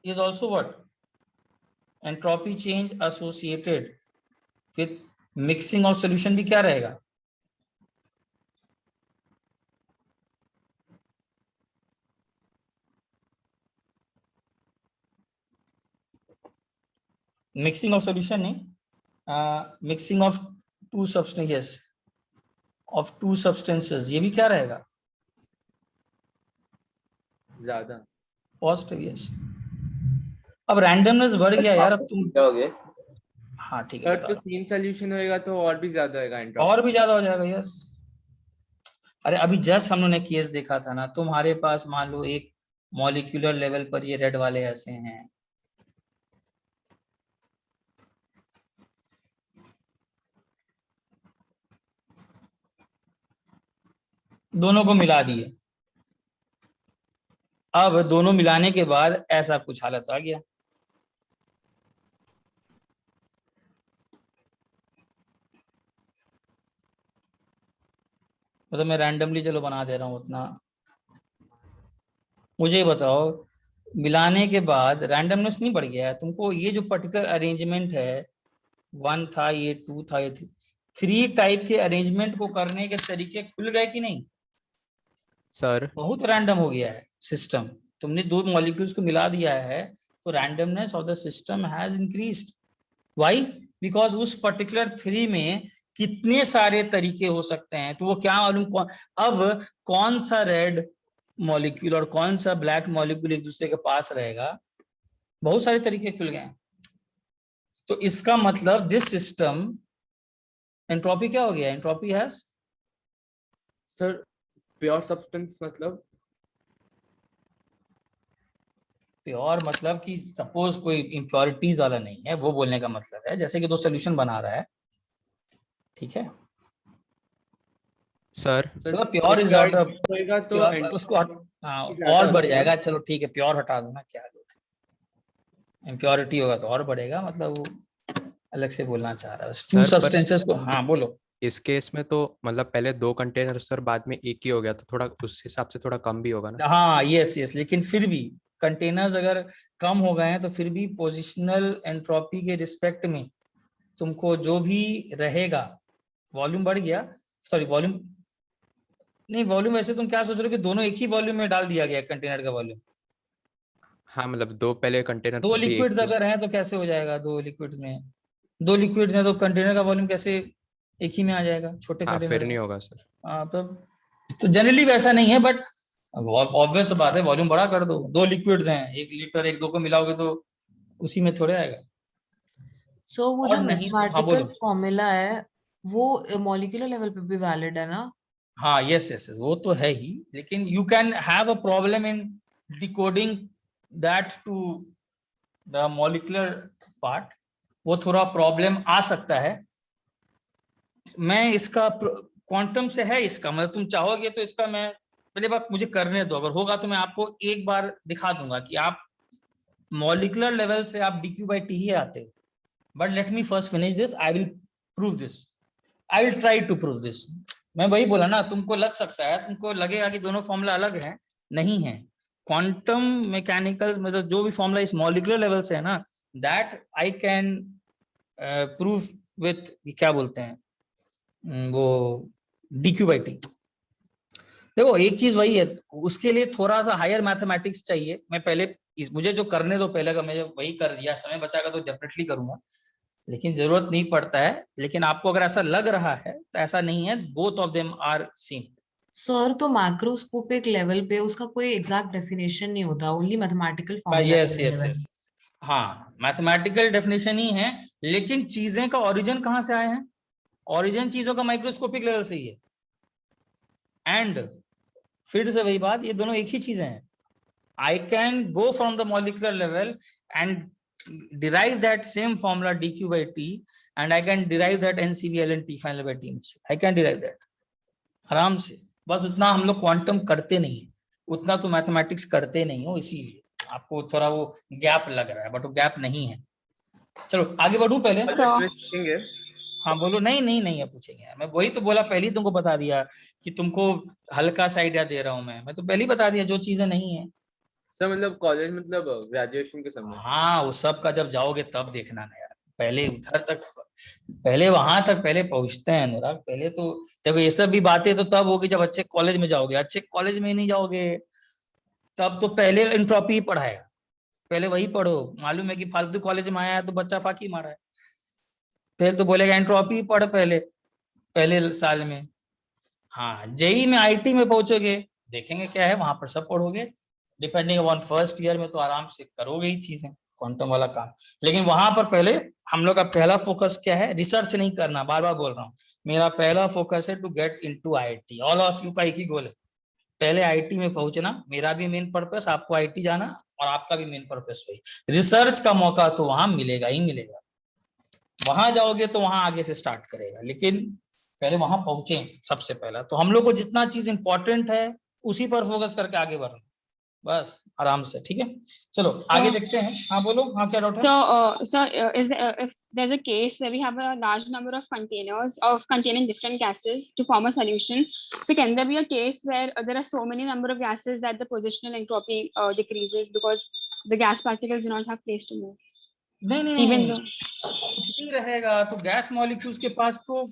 is also what? Entropy change associated with mixing of solution भी क्या रहेगा? मिक्सिंग ऑफ सॉल्यूशन नहीं, mixing of to substances of to substances, ये भी क्या रहेगा? ज्यादा पॉजिटिव, यस। अब रैंडमनेस बढ़ गया यार, अब तुम, क्या हो गया? हाँ ठीक है सर बता तो रहा 3 सॉल्यूशन होएगा तो और भी ज्यादा होएगा हूं। एंट्रोपी। और भी ज्यादा हो जाएगा, यस। अरे अभी जस्ट हम लोगों ने केस देखा था ना, तुम्हारे पास मान लो एक मॉलिक्यूलर लेवल पर ये रेड वाले ऐसे हैं, दोनों को मिला दिए। अब दोनों मिलाने के बाद ऐसा कुछ हालत आ गया। मतलब मैं रैंडमली चलो बना दे रहा हूं उतना। मुझे बताओ, मिलाने के बाद रैंडमनेस नहीं बढ़ गया है तुमको? ये जो पर्टिकुलर अरेंजमेंट है, 1 था, ये 2 था, ये 3 टाइप के अरेंजमेंट को करने के तरीके खुल गए कि नहीं? सर बहुत रैंडम हो गया है सिस्टम। तुमने दो मॉलिक्यूल्स को मिला दिया है तो randomness of the system has increased. Why? Because उस पर्टिकुलर 3 में कितने सारे तरीके हो सकते हैं, तो वो क्या मालूम अब कौन सा रेड मॉलिक्यूल और कौन सा ब्लैक मॉलिक्यूल एक दूसरे के पास रहेगा। बहुत सारे तरीके खुल गए। तो इसका मतलब दिस सिस्टम, एंट्रोपी क्या हो गया? Entropy has, sir pure substance मतलब प्योर मतलब कि सपोज कोई इम्प्योरिटीज वाला नहीं है, वो बोलने का मतलब है। जैसे कि दो सोल्यूशन बना रहा है, ठीक है, सर तो प्योर इज आउट ऑफ, होएगा तो उसको ज्यादा और बढ़ होगा। जाएगा। चलो ठीक है, प्योर हटा दो ना, क्या इम्प्योरिटी होगा तो और बढ़ेगा, मतलब वो अलग से बोलना चाह रहा है टू सर, पर सब्सटेंसेस को। हाँ बोलो। इस केस में तो मतलब पहले 2 कंटेनर सर, बाद में एक ही हो गया, तो थोड़ा उस हिसाब से थोड़ा कम भी होगा ना? हाँ यस यस, लेकिन फिर भी कंटेनर्स अगर कम हो गए हैं तो फिर भी पोजिशनल एंट्रोपी के रिस्पेक्ट में तुमको जो भी रहेगा, वॉल्यूम बढ़ गया, सॉरी वॉल्यूम नहीं, वॉल्यूम ऐसे तुम क्या सोच रहे हो कि दोनों एक ही वॉल्यूम में डाल दिया गया कंटेनर का वॉल्यूम? हाँ, मतलब 2 पहले कंटेनर दो भी एक लिक्विड्स अगर हैं तो कैसे हो जाएगा? दो लिक्विड्स में, दो लिक्विड्स हैं तो कंटेनर का वॉल्यूम कैसे एक ही में आ जाएगा, छोटे हाँ, कंटेनर फिर में? नहीं होगा सर। हाँ तो जनरली वैसा नहीं है, बट ऑब्वियस बात है, वॉल्यूम बड़ा कर दो। दो लिक्विड्स हैं, 1 लीटर, एक दो को मिलाओगे तो उसी में थोड़े आएगा। सो वो और जो नहीं तो हाँ मैथमेटिकल बोलो। फॉर्मूला है वो मॉलिक्यूलर लेवल पे भी वैलिड है ना? हाँ यस यस, वो तो है ही, लेकिन you can have a problem in decoding that to the molecular part. वो थोड़ा प्रॉब्लम आ सकता है। मैं इसका क्वांटम से है इसका, मतलब तुम चाहोगे तो इसका मैं पहले बात मुझे करने दो, अगर होगा तो मैं आपको एक बार दिखा दूंगा कि आप मॉलिक्यूलर लेवल से आप dq by t ही आते हो। But let me first finish this, I will prove this, I will try to prove this. मैं वही बोला ना, तुमको लग सकता है, तुमको लगेगा कि दोनों फॉर्मूला अलग है, नहीं है। क्वांटम मैकेनिकल मतलब जो भी फॉर्मूला इस मॉलिक्यूलर लेवल से है ना, that I can prove with, क्या बोलते हैं वो, dq by t। देखो एक चीज वही है, उसके लिए थोड़ा सा हायर मैथमेटिक्स चाहिए। मैं पहले मुझे जो करने दो पहले का, मैं वही कर दिया, समय बचाकर तो डेफिनेटली करूंगा, लेकिन जरूरत नहीं पड़ता है। लेकिन आपको अगर ऐसा लग रहा है तो ऐसा नहीं है, both of them are same. Sir तो मैक्रोस्कोपिक लेवल पे उसका कोई एग्जैक्ट डेफिनेशन नहीं होता, only mathematical formula yes yes yes, हाँ मैथमेटिकल डेफिनेशन ही है, लेकिन चीजें का ओरिजिन कहाँ से आए हैं? ओरिजिन चीजों का माइक्रोस्कोपिक लेवल से ही है। एंड फिर से वही बात, ये दोनों एक ही चीजें हैं। I can go from the molecular level and derive that same formula dq by t, and I can derive that ncv ln t final by t initial. I can derive that आराम से। बस उतना हम लोग quantum करते नहीं है, उतना तो मैथमेटिक्स करते नहीं हो, इसीलिए आपको थोड़ा वो गैप लग रहा है, बट वो गैप नहीं है। चलो आगे बढ़ू पहले। देखेंगे हाँ बोलो। नहीं नहीं नहीं, अब पूछेंगे यार, मैं वही तो बोला, पहले ही तुमको बता दिया कि तुमको हल्का सा आइडिया दे रहा हूँ मैं तो पहले ही बता दिया जो चीजें नहीं है। सर मतलब कॉलेज मतलब ग्रेजुएशन के समय। हाँ उस सब का जब जाओगे तब देखना ना यार, पहले उधर तक, पहले वहां तक पहले पहुंचते हैं अनुराग। पहले तो देखो ये सब भी बातें तो तब होगी जब अच्छे कॉलेज में जाओगे, अच्छे कॉलेज में नहीं जाओगे तब तो पहले एंट्रोपी ही पढ़ाएगा, पहले वही पढ़ो। मालूम है कि फालतू कॉलेज में आया है तो बच्चा फाकी मारा है, पहले तो बोलेगा एंट्रोपी पढ़ पहले पहले साल में। हाँ जेई में आईटी में पहुंचोगे देखेंगे क्या है वहां पर सब पढ़ोगे, डिपेंडिंग अपॉन फर्स्ट ईयर में तो आराम से करोगे ही चीजें क्वांटम वाला काम। लेकिन वहां पर पहले हम लोग का पहला फोकस क्या है, रिसर्च नहीं करना, बार बार बोल रहा हूँ, मेरा पहला फोकस है to get into IIT. All of you का एक ही गोल है, पहले आईटी में पहुंचना। मेरा भी मेन पर्पस आपको आईटी जाना और आपका भी मेन पर्पस वही। रिसर्च का मौका तो वहां मिलेगा ही मिलेगा, वहां जाओगे तो वहां आगे से स्टार्ट करेगा, लेकिन पहले वहां पहुंचे सबसे पहला। तो हम लोग को जितना चीज इंपॉर्टेंट है उसी पर फोकस करके आगे बढ़ना बस आराम से, ठीक है। चलो आगे देखते हैं। हाँ बोलो, हाँ क्या डाउट है? So, if there's a case where we have a large number of containers of containing different gases to form a solution, so can there be a case where there are so many number of gases that the positional entropy decreases because the gas particles do not have place to move? नहीं नहीं Even नहीं, though कुछ भी रहेगा तो gas molecules के पास तो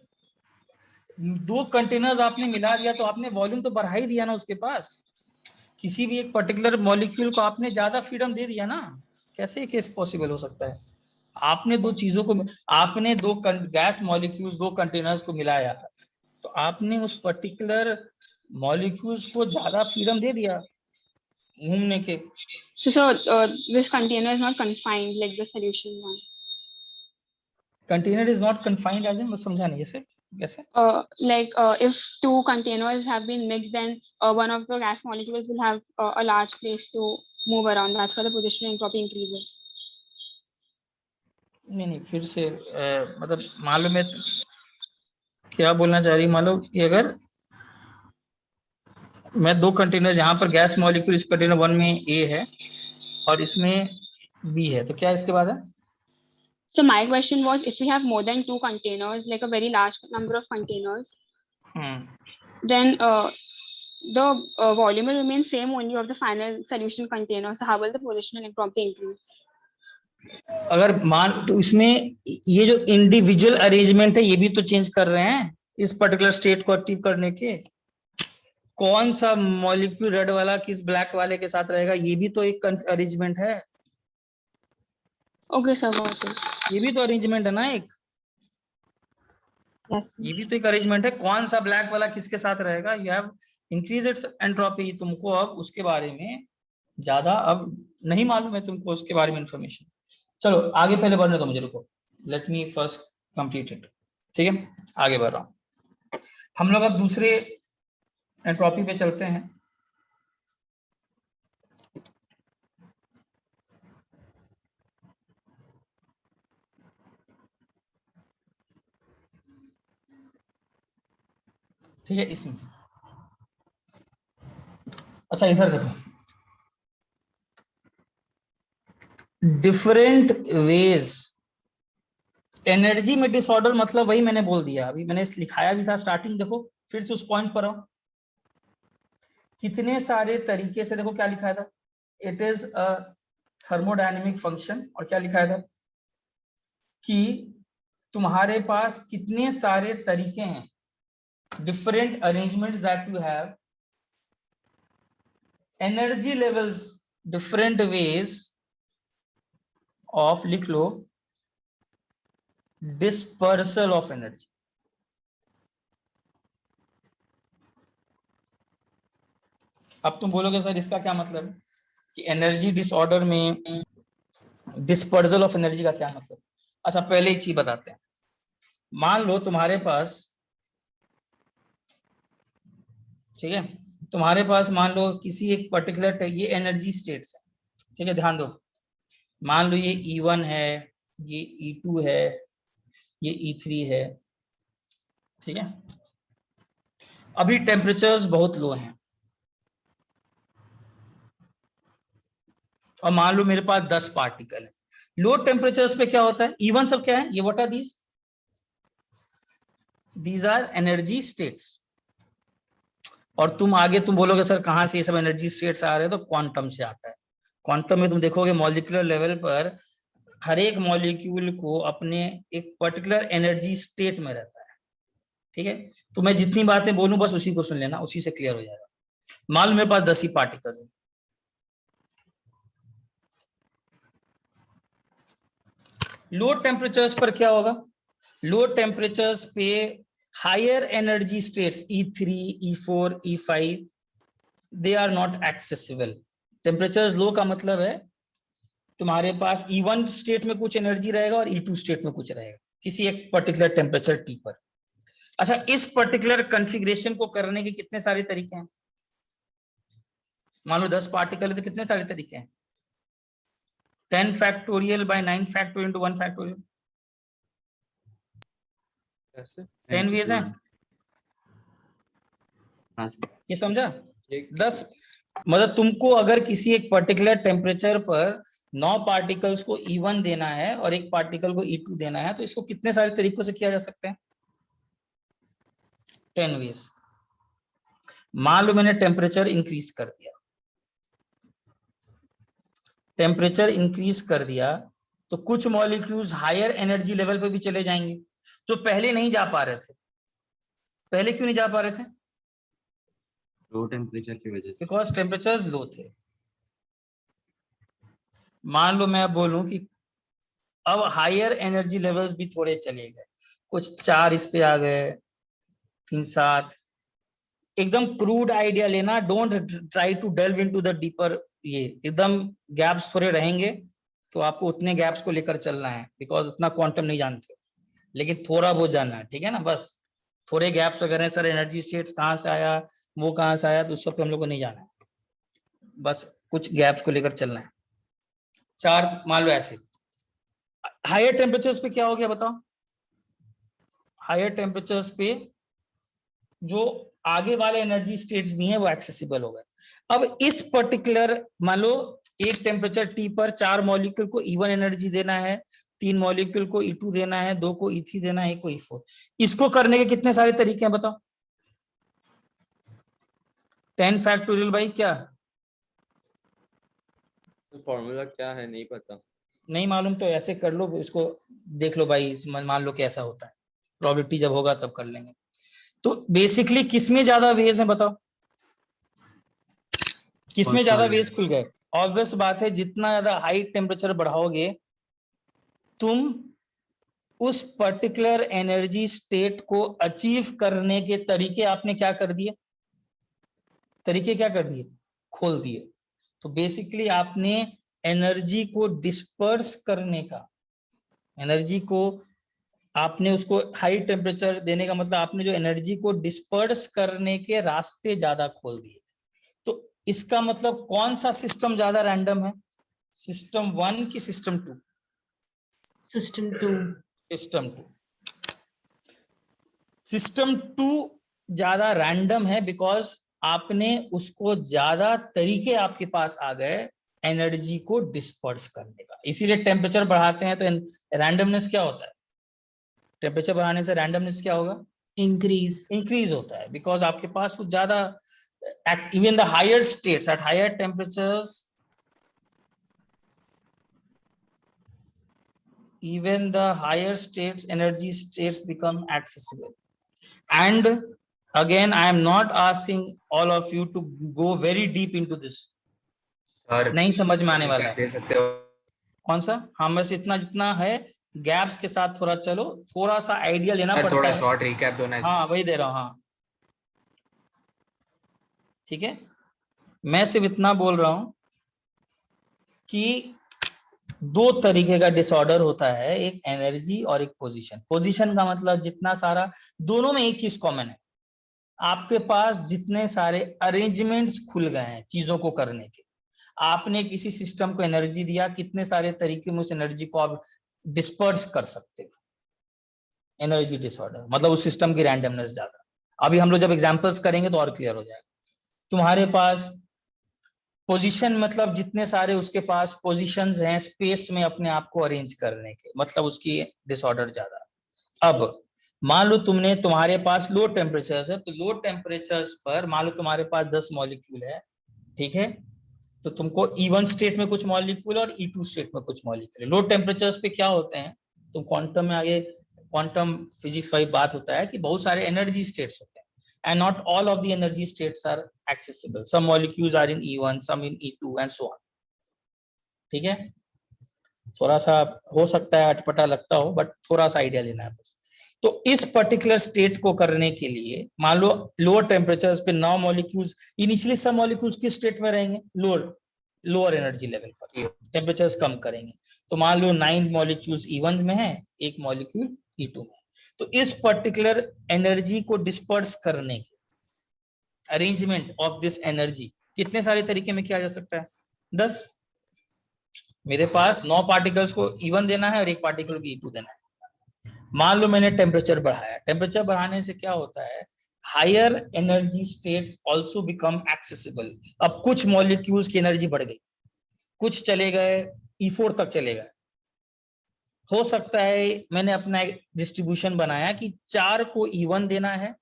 दो कंटेनर्स आपने मिला दिया तो आपने वॉल्यूम तो बढ़ा ही दिया ना उसके पास। किसी भी एक पर्टिकुलर मॉलिक्यूल को आपने ज्यादा फ्रीडम दे दिया ना, कैसे केस पॉसिबल हो सकता है? आपने दो चीजों को, आपने दो गैस मॉलिक्यूल्स दो कंटेनर्स को मिलाया तो आपने उस पर्टिकुलर मॉलिक्यूल्स को ज्यादा फ्रीडम दे दिया घूमने के। this container is not confined like the solution one. Container is not confined as in, समझा नहीं जैसे कैसे? If two containers have been mixed, then one of the gas molecules will have a large place to move around. That's why the positional entropy increases. नहीं नहीं फिर से मतलब मालूम है क्या बोलना चाह रही, मालूम कि अगर मैं दो कंटेनर यहाँ पर गैस मॉलिक्यूल इस कंटेनर 1 में ए है और इसमें बी है तो क्या इसके बाद है? So my question was, if we have more than two containers, like a very large number of containers, then the volume will remain same only of the final solution container. So how will the positional entropy increase? अगर मान तो इसमें ये जो individual arrangement है ये भी तो चेंज कर रहे हैं इस पर्टिकुलर स्टेट को अचीव करने के। कौन सा मॉलिक्यूल रेड वाला किस ब्लैक वाले के साथ रहेगा ये भी तो एक अरेंजमेंट है। Okay, sir, got it. ये भी तो अरेंजमेंट है ना एक। Yes. ये भी तो एक अरेंजमेंट है, कौन सा ब्लैक वाला किसके साथ रहेगा। You have increase its entropy. तुमको अब उसके बारे में ज्यादा अब नहीं मालूम है तुमको उसके बारे में इंफॉर्मेशन। चलो आगे पहले बढ़ने दो मुझे, रुको, late me first complete it, ठीक है। आगे बढ़ रहा हूँ, हम लोग अब दूसरे एंट्रोपी पे चलते हैं। ठीक है इसमें, अच्छा इधर देखो, डिफरेंट वेज एनर्जी में डिसऑर्डर, मतलब वही मैंने बोल दिया अभी, मैंने लिखाया भी था स्टार्टिंग, देखो फिर से उस पॉइंट पर आओ। कितने सारे तरीके से, देखो क्या लिखा था, it is a thermodynamic function, और क्या लिखा था कि तुम्हारे पास कितने सारे तरीके हैं, different arrangements that you have, energy levels, different ways of, लिख लो, डिस्पर्सल ऑफ एनर्जी। अब तुम बोलोगे सर इसका क्या मतलब है कि एनर्जी डिसऑर्डर में डिस्पर्सल ऑफ एनर्जी का क्या मतलब? अच्छा पहले एक चीज बताते हैं, मान लो तुम्हारे पास, ठीक है, तुम्हारे पास मान लो किसी एक पर्टिकुलर, ये एनर्जी स्टेट्स है, ठीक है, ध्यान दो, मान लो ये E1 है, ये E2 है, ये E3 है, ठीक है। अभी टेम्परेचर्स बहुत लो हैं और मान लो मेरे पास 10 पार्टिकल है। लो टेम्परेचर्स पे क्या होता है, E1 सब क्या है, ये what are these, these are energy states. और तुम आगे तुम बोलोगे सर कहाँ से ये सब एनर्जी स्टेट्स आ रहे हैं, तो क्वांटम से आता है। क्वांटम में तुम देखोगे मॉलिक्यूलर लेवल पर हर एक मॉलिक्यूल को अपने एक पर्टिकुलर एनर्जी स्टेट में रहता है। ठीक है, तो मैं जितनी बातें बोलूं बस उसी को सुन लेना, उसी से क्लियर हो जाएगा। मान लो मेरे पास 10 ही पार्टिकल्स है, लो टेम्परेचर्स पर क्या होगा, लो टेम्परेचर्स पे higher energy states E3, E4, E5 they are not accessible. Temperatures low का मतलब है तुम्हारे पास E1 स्टेट में कुछ एनर्जी रहेगा और E2 स्टेट में कुछ रहेगा किसी एक पर्टिकुलर टेम्परेचर T पर। अच्छा, इस पर्टिकुलर कॉन्फ़िगरेशन को करने के कितने सारे तरीके हैं? मान लो 10 पार्टिकल है तो कितने सारे तरीके हैं? 10 factorial by 9 factorial into 1 factorial, 10 ways हैं। ये समझा? 10 मतलब तुमको अगर किसी एक पर्टिकुलर टेम्परेचर पर 9 पार्टिकल्स को E1 देना है और एक पार्टिकल को E2 देना है, तो इसको कितने सारे तरीकों से किया जा सकता है? 10 वेज। मान लो मैंने टेम्परेचर इंक्रीज कर दिया, टेम्परेचर इंक्रीज कर दिया तो कुछ मॉलिक्यूल्स हायर एनर्जी लेवल पे भी चले जाएंगे जो पहले नहीं जा पा रहे थे। पहले क्यों नहीं जा पा रहे थे? लो टेम्परेचर की वजह से, बिकॉज टेम्परेचर्स लो थे। मान लो मैं बोलूं कि अब हायर एनर्जी लेवल्स भी थोड़े चले गए, कुछ 4 इस पे आ गए, 3, 7। एकदम क्रूड आइडिया लेना, don't try to delve into the deeper. ये एकदम गैप्स थोड़े रहेंगे तो आपको उतने गैप्स को लेकर चलना है, बिकॉज उतना क्वांटम नहीं जानते, लेकिन थोड़ा बहुत जानना है। ठीक है ना, बस थोड़े गैप्स अगर हैं, सर एनर्जी स्टेट्स कहाँ से आया, वो कहाँ से आया, तो उस सब पे हम लोग को नहीं जाना है, बस कुछ गैप्स को लेकर चलना है। 4 मान लो ऐसे। हायर टेम्परेचर्स पे क्या हो गया बताओ? हायर टेम्परेचर्स पे जो आगे वाले एनर्जी स्टेट्स भी हैं वो एक्सेसिबल हो गए। अब इस पर्टिकुलर मान लो एक टेम्परेचर T पर 4 मॉलिक्यूल को E1 एनर्जी देना है, 3 मॉलिक्यूल को E2 देना है, 2 को E3 देना है, 1 को E4। इसको करने के कितने सारे तरीके हैं बताओ? 10 फैक्टोरियल बाई क्या? तो फॉर्मूला क्या है नहीं पता, नहीं मालूम तो ऐसे कर लो, इसको देख लो भाई, मान लो कैसा होता है, प्रोबेबिलिटी जब होगा तब कर लेंगे। तो बेसिकली किसमें ज्यादा वेज है बताओ? किसमें ज्यादा वेज खुल गए? ऑब्वियस बात है, जितना ज्यादा हाई टेम्परेचर बढ़ाओगे तुम उस पर्टिकुलर एनर्जी स्टेट को अचीव करने के तरीके आपने क्या कर दिए? तरीके क्या कर दिए? खोल दिए। तो बेसिकली आपने एनर्जी को डिस्पर्स करने का, एनर्जी को आपने उसको हाई टेम्परेचर देने का मतलब आपने जो एनर्जी को डिस्पर्स करने के रास्ते ज्यादा खोल दिए। तो इसका मतलब कौन सा सिस्टम ज्यादा रैंडम है? सिस्टम 1 की सिस्टम 2? सिस्टम 2। सिस्टम 2। सिस्टम 2 ज्यादा रैंडम है बिकॉज आपने उसको ज्यादा तरीके आपके पास आ गए एनर्जी को डिस्पर्स करने का। इसीलिए टेम्परेचर बढ़ाते हैं तो रैंडमनेस क्या होता है? टेम्परेचर बढ़ाने से रैंडमनेस क्या होगा? इंक्रीज होता है, बिकॉज आपके पास कुछ ज्यादा even the higher states at higher temperatures, even the higher states energy states become accessible. And again I am not asking all of you to go very deep into this, नहीं समझ में आने वाला है। कौन सा? हाँ, बस इतना जितना है गैप्स के साथ थोड़ा चलो, थोड़ा सा आइडिया लेना पड़ता थोड़ा है। शॉर्ट रिकैप दो ना। हाँ वही दे रहा हूँ। हाँ ठीक है, मैं सिर्फ इतना बोल रहा हूं कि 2 तरीके का डिसऑर्डर होता है, एक एनर्जी और एक पोजीशन। पोजीशन का मतलब जितना सारा, दोनों में एक चीज कॉमन है, आपके पास जितने सारे अरेंजमेंट्स खुल गए हैं चीजों को करने के। आपने किसी सिस्टम को एनर्जी दिया, कितने सारे तरीके में उस एनर्जी को आप डिस्पर्स कर सकते हो। एनर्जी डिसऑर्डर मतलब उस सिस्टम की रैंडमनेस ज्यादा। अभी हम लोग जब एग्जांपल्स करेंगे तो और क्लियर हो जाएगा। तुम्हारे पास पोजीशन मतलब जितने सारे उसके पास पोजीशंस हैं स्पेस में अपने आप को अरेंज करने के, मतलब उसकी डिसऑर्डर ज्यादा। अब मान लो तुम्हारे पास लो टेम्परेचर्स है, तो लो टेम्परेचर्स पर मान लो तुम्हारे पास 10 मॉलिक्यूल है, ठीक है, तो तुमको E1 स्टेट में कुछ मॉलिक्यूल और E2 स्टेट में कुछ मॉलिक्यूल है। लो टेम्परेचर्स पे क्या होते हैं, तो क्वांटम में आगे क्वांटम फिजिक्स वाली बात होता है कि बहुत सारे एनर्जी स्टेट्स होते हैं, and not all of the energy states are accessible. Some molecules are in E1, some in E2 and so on. ठीक है, थोड़ा सा हो सकता है अटपटा लगता हो, बट थोड़ा सा आइडिया लेना है बस। तो इस पर्टिकुलर स्टेट को करने के लिए मान लो लोअर टेम्परेचर्स पे 9 मॉलिक्यूल्स, इनिशियली सब मॉलिक्यूल्स किस स्टेट में रहेंगे, लोअर एनर्जी लेवल पर, टेम्परेचर्स कम करेंगे, तो मान लो 9 मॉलिक्यूल्स E1 में है, एक मॉलिक्यूल E2 में। तो इस पर्टिकुलर एनर्जी को डिस्पर्स करने के, अरेंजमेंट ऑफ दिस एनर्जी कितने सारे तरीके में किया जा सकता है, 10। मेरे पास 9 पार्टिकल्स को E1 देना है और एक पार्टिकल को E2 देना है। मान लो मैंने टेम्परेचर बढ़ाया, टेम्परेचर बढ़ाने से क्या होता है, higher energy states also become accessible. अब कुछ मॉलिक्यूल्स की एनर्जी बढ़ गई, कुछ चले गए E4 तक चले गए। हो सकता है मैंने अपना एक डिस्ट्रीब्यूशन बनाया कि 4 को E1 देना है,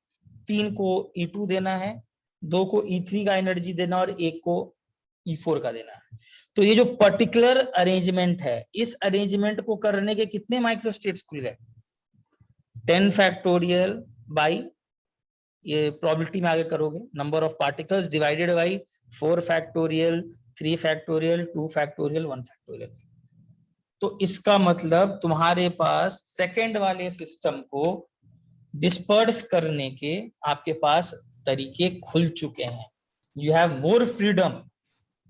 3 को E2 देना है, 2 को E3 का एनर्जी देना और 1 को E4 का देना है। तो ये जो पर्टिकुलर अरेंजमेंट है, इस अरेंजमेंट को करने के कितने माइक्रोस्टेट्स खुल गए, 10 फैक्टोरियल बाई, ये प्रोबेबिलिटी में आगे करोगे, number of particles divided by 4 factorial, 3 factorial, 2 factorial, 1 factorial. तो इसका मतलब तुम्हारे पास सेकंड वाले सिस्टम को डिस्पर्स करने के आपके पास तरीके खुल चुके हैं। You have more freedom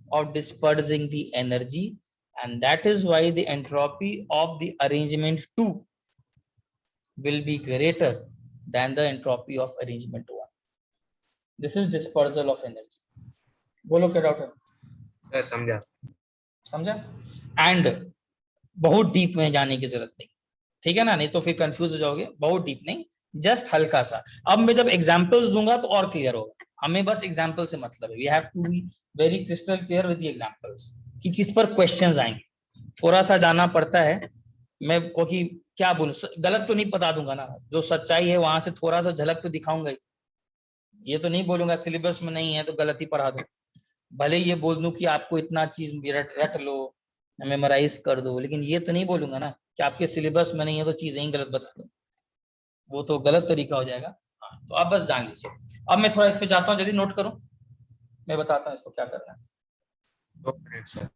of dispersing the energy, and that is why the entropy of the arrangement 2 will be greater than the entropy of arrangement 1. This is dispersal of energy. बोलो क्या doubt है? समझा? And बहुत deep में जाने की जरूरत नहीं, ठीक है ना, नहीं तो फिर कंफ्यूज हो जाओगे। बहुत डीप नहीं, जस्ट हल्का सा। अब मैं जब एग्जांपल्स दूंगा तो और क्लियर होगा। हमें बस एग्जांपल से मतलब है, we have to be very crystal clear with the examples कि किस पर क्वेश्चंस आएंगे। थोड़ा सा जाना पड़ता है, मैं क्योंकि क्या बोलूं, गलत तो नहीं बता दूंगा ना, जो सच्चाई है वहां से थोड़ा सा झलक तो दिखाऊंगा ही। ये तो नहीं बोलूंगा सिलेबस में नहीं है तो गलत ही पढ़ा दो, भले ये बोल दूं कि आपको इतना चीज रट लो, मेमोराइज कर दो, लेकिन ये तो नहीं बोलूंगा ना कि आपके सिलेबस में नहीं है तो चीजें ही गलत बता दो, वो तो गलत तरीका हो जाएगा। हाँ, तो आप बस जान लीजिए। अब मैं थोड़ा इस पे जाता हूँ, जल्दी नोट करो, मैं बताता हूँ इसको क्या करना है।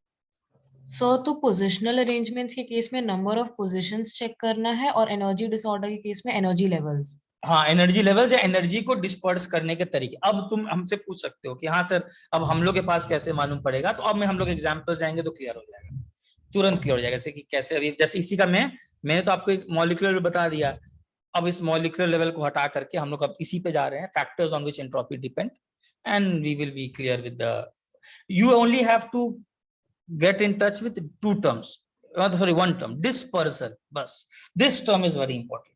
सो तो पोजिशनल अरेंजमेंट्स के केस में नंबर ऑफ पोजीशंस चेक करना है, और एनर्जी डिसऑर्डर के केस में एनर्जी लेवल्स। हाँ, एनर्जी लेवल्स या एनर्जी को डिस्पर्स करने के तरीके। अब तुम हमसे पूछ सकते हो कि हाँ सर अब हम लोग के पास कैसे मालूम पड़ेगा, तो अब मैं हम लोग एग्जाम्पल जाएंगे तो क्लियर हो जाएगा, तुरंत क्लियर हो जाएगा। जैसे कि कैसे, अभी जैसे इसी का मैंने तो आपको एक मॉलिक्यूलर बता दिया। अब इस मॉलिक्यूलर लेवल को हटा करके हम लोग अब इसी पे जा रहे हैं, factors on which entropy depend, and we will be clear with the, you only have to get in touch with 2 terms, sorry 1 term, dispersal, बस this term is very important.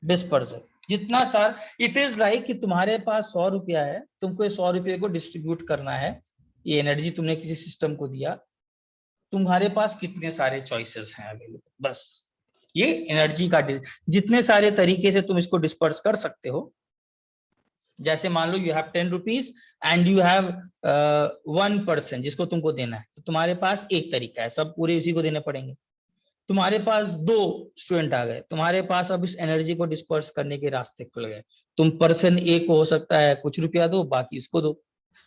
Dispersal, जितना सर इट इज लाइक कि तुम्हारे पास 100 रुपया है, तुमको 100 रुपये को distribute करना है, ये एनर्जी तुमने किसी सिस्टम को दिया, तुम्हारे पास कितने सारे चॉइसेस हैं अवेलेबल, बस ये एनर्जी का जितने सारे तरीके से तुम इसको डिस्पर्स कर सकते हो। जैसे मान लो you have 10 rupees and you have 1% जिसको तुमको देना है, तो तुम्हारे पास एक तरीका है, सब पूरे उसी को देने पड़ेंगे। तुम्हारे पास 2 स्टूडेंट आ गए, तुम्हारे पास अब इस एनर्जी को डिस्पर्स करने के रास्ते खुल गए। तुम पर्सन ए को हो सकता है कुछ रुपया दो, बाकी इसको दो,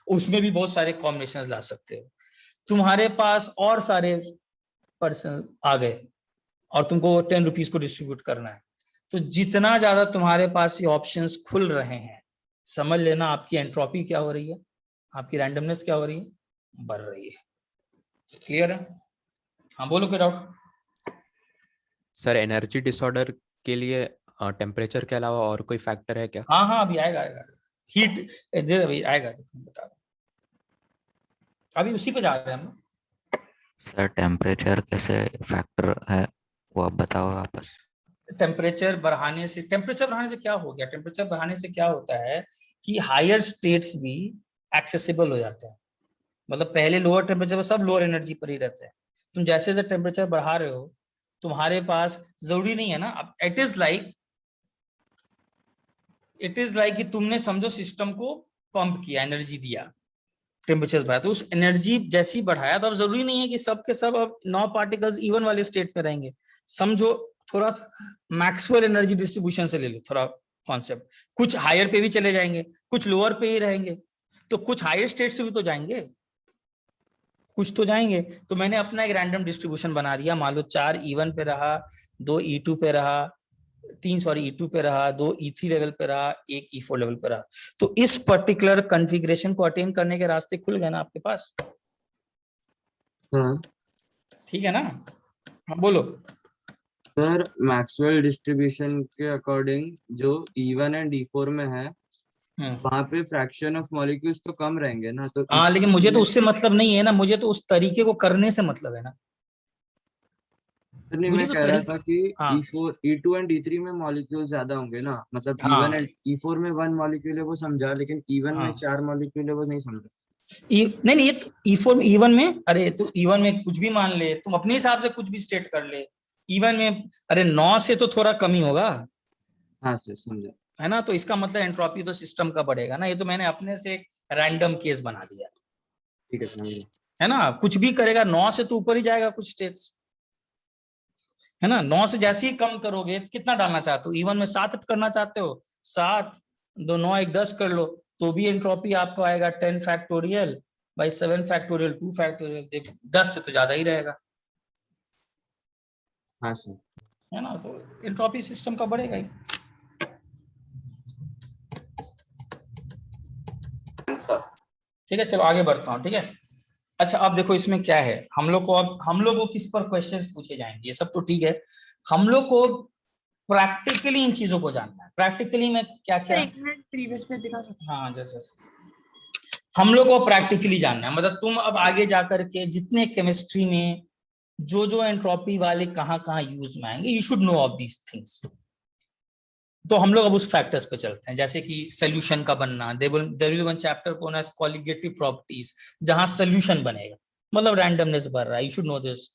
उसमें भी बहुत सारे कॉम्बिनेशन ला सकते हो। तुम्हारे पास और सारे पर्सन आ गए और तुमको 10 रुपीज को डिस्ट्रीब्यूट करना है। तो जितना ज्यादा तुम्हारे पास ये ऑप्शंस खुल रहे हैं, समझ लेना आपकी एंट्रोपी क्या हो रही है, आपकी रैंडमनेस क्या हो रही है, बढ़ रही है। क्लियर है? हाँ बोलो कोई डाउट? सर एनर्जी डिसऑर्डर के लिए टेम्परेचर के अलावा और कोई फैक्टर है क्या? हाँ अभी आएगा हीट, अभी आएगा, बता रहा अभी उसी पे जा रहे हैं हम। सर टेम्परेचर कैसे फैक्टर है वो आप बताओ वापस। टेम्परेचर बढ़ाने से क्या हो गया, टेम्परेचर बढ़ाने से क्या होता है कि हायर स्टेट्स भी एक्सेसिबल हो जाते हैं। मतलब पहले लोअर टेम्परेचर पर सब लोअर एनर्जी पर ही रहते हैं, तुम जैसे जैसे टेम्परेचर बढ़ा रहे हो तुम्हारे पास जरूरी नहीं है ना, अब इट इज लाइक कि तुमने समझो सिस्टम को पंप किया, एनर्जी दिया, टेम्परेचर बढ़ाया, तो उस एनर्जी जैसी बढ़ाया तो अब जरूरी नहीं है कि सब के सब अब 9 पार्टिकल्स इवन वाले स्टेट में रहेंगे। समझो थोड़ा मैक्सवेल एनर्जी डिस्ट्रीब्यूशन से ले लो थोड़ा कॉन्सेप्ट, कुछ हायर पे भी चले जाएंगे, कुछ लोअर पे ही रहेंगे, तो कुछ हायर स्टेट से भी तो जाएंगे, कुछ तो जाएंगे। तो मैंने अपना एक रैंडम डिस्ट्रीब्यूशन बना दिया, मान लो 4 E1 पे रहा, 2 E2 पे रहा, 3 E2 पे रहा, 2 E3 लेवल पे रहा, 1 E4 लेवल पे रहा। तो इस पर्टिकुलर कॉन्फ़िगरेशन को अटेन करने के रास्ते खुल गए ना आपके पास। ठीक है ना, हाँ बोलो। सर मैक्सवेल डिस्ट्रीब्यूशन के अकॉर्डिंग जो E1 एंड E4 में है वहां पे फ्रैक्शन ऑफ मॉलिक्यूल्स तो कम रहेंगे ना, तो हाँ लेकिन मुझे तो उससे मतलब नहीं है ना, मुझे तो उस तरीके को करने से मतलब है ना। नहीं, मुझे मैं तो कह रहा था कि हाँ E4 E2 एंड E3 में मॉलिक्यूल ज्यादा होंगे ना, मतलब हाँ E1 एंड E4 में 1 मॉलिक्यूल है वो समझा, लेकिन E1 में हाँ 4 मॉलिक्यूल है वो नहीं समझा। नहीं ये तो E4 E1 में, अरे तो E1 में कुछ भी मान ले, तुम अपने हिसाब से कुछ भी स्टेट कर ले। E1 में अरे 9 से तो थोड़ा कम ही होगा। हाँ सर समझा। है ना, तो इसका मतलब एंट्रोपी तो सिस्टम का बढ़ेगा ना, ये तो मैंने अपने से एक रैंडम केस बना दिया। ठीक है समझा। है ना, कुछ भी करेगा 9 से तो ऊपर ही जाएगा कुछ स्टेट्स। है ना, 9 से जैसे ही कम करोगे, कितना डालना चाहते हो, E1 में 7 करना चाहते हो, 7 2 9 1 10 कर लो, तो भी एंट्रोपी आपको आएगा 10 फैक्टोरियल बाई 7 फैक्टोरियल 2 फैक्टोरियल, 10 से तो ज्यादा ही रहेगा। हाँ सर। है ना, तो एंट्रोपी सिस्टम का बढ़ेगा ही। ठीक है, चलो आगे बढ़ता हूँ। ठीक है, अच्छा अब देखो इसमें क्या है, हम लोग को किस पर क्वेश्चंस पूछे जाएंगे, ये सब तो ठीक है, हम लोग को प्रैक्टिकली इन चीजों को जानना है। प्रैक्टिकली में क्या क्या, एक मिनट प्रीवियस पे दिखा सकते हाँ जैसे हम लोग को प्रैक्टिकली जानना है, मतलब तुम अब आगे जाकर के जितने केमिस्ट्री में जो एंट्रोपी वाले कहाँ कहाँ यूज में आएंगे, you should no of these things. तो हम लोग अब उस फैक्टर्स पे चलते हैं, जैसे कि सोल्यूशन का बनना, there will one chapter called as colligative properties, जहां सोल्यूशन बनेगा, मतलब रैंडमनेस बढ़ रहा है, यू शुड नो दिस,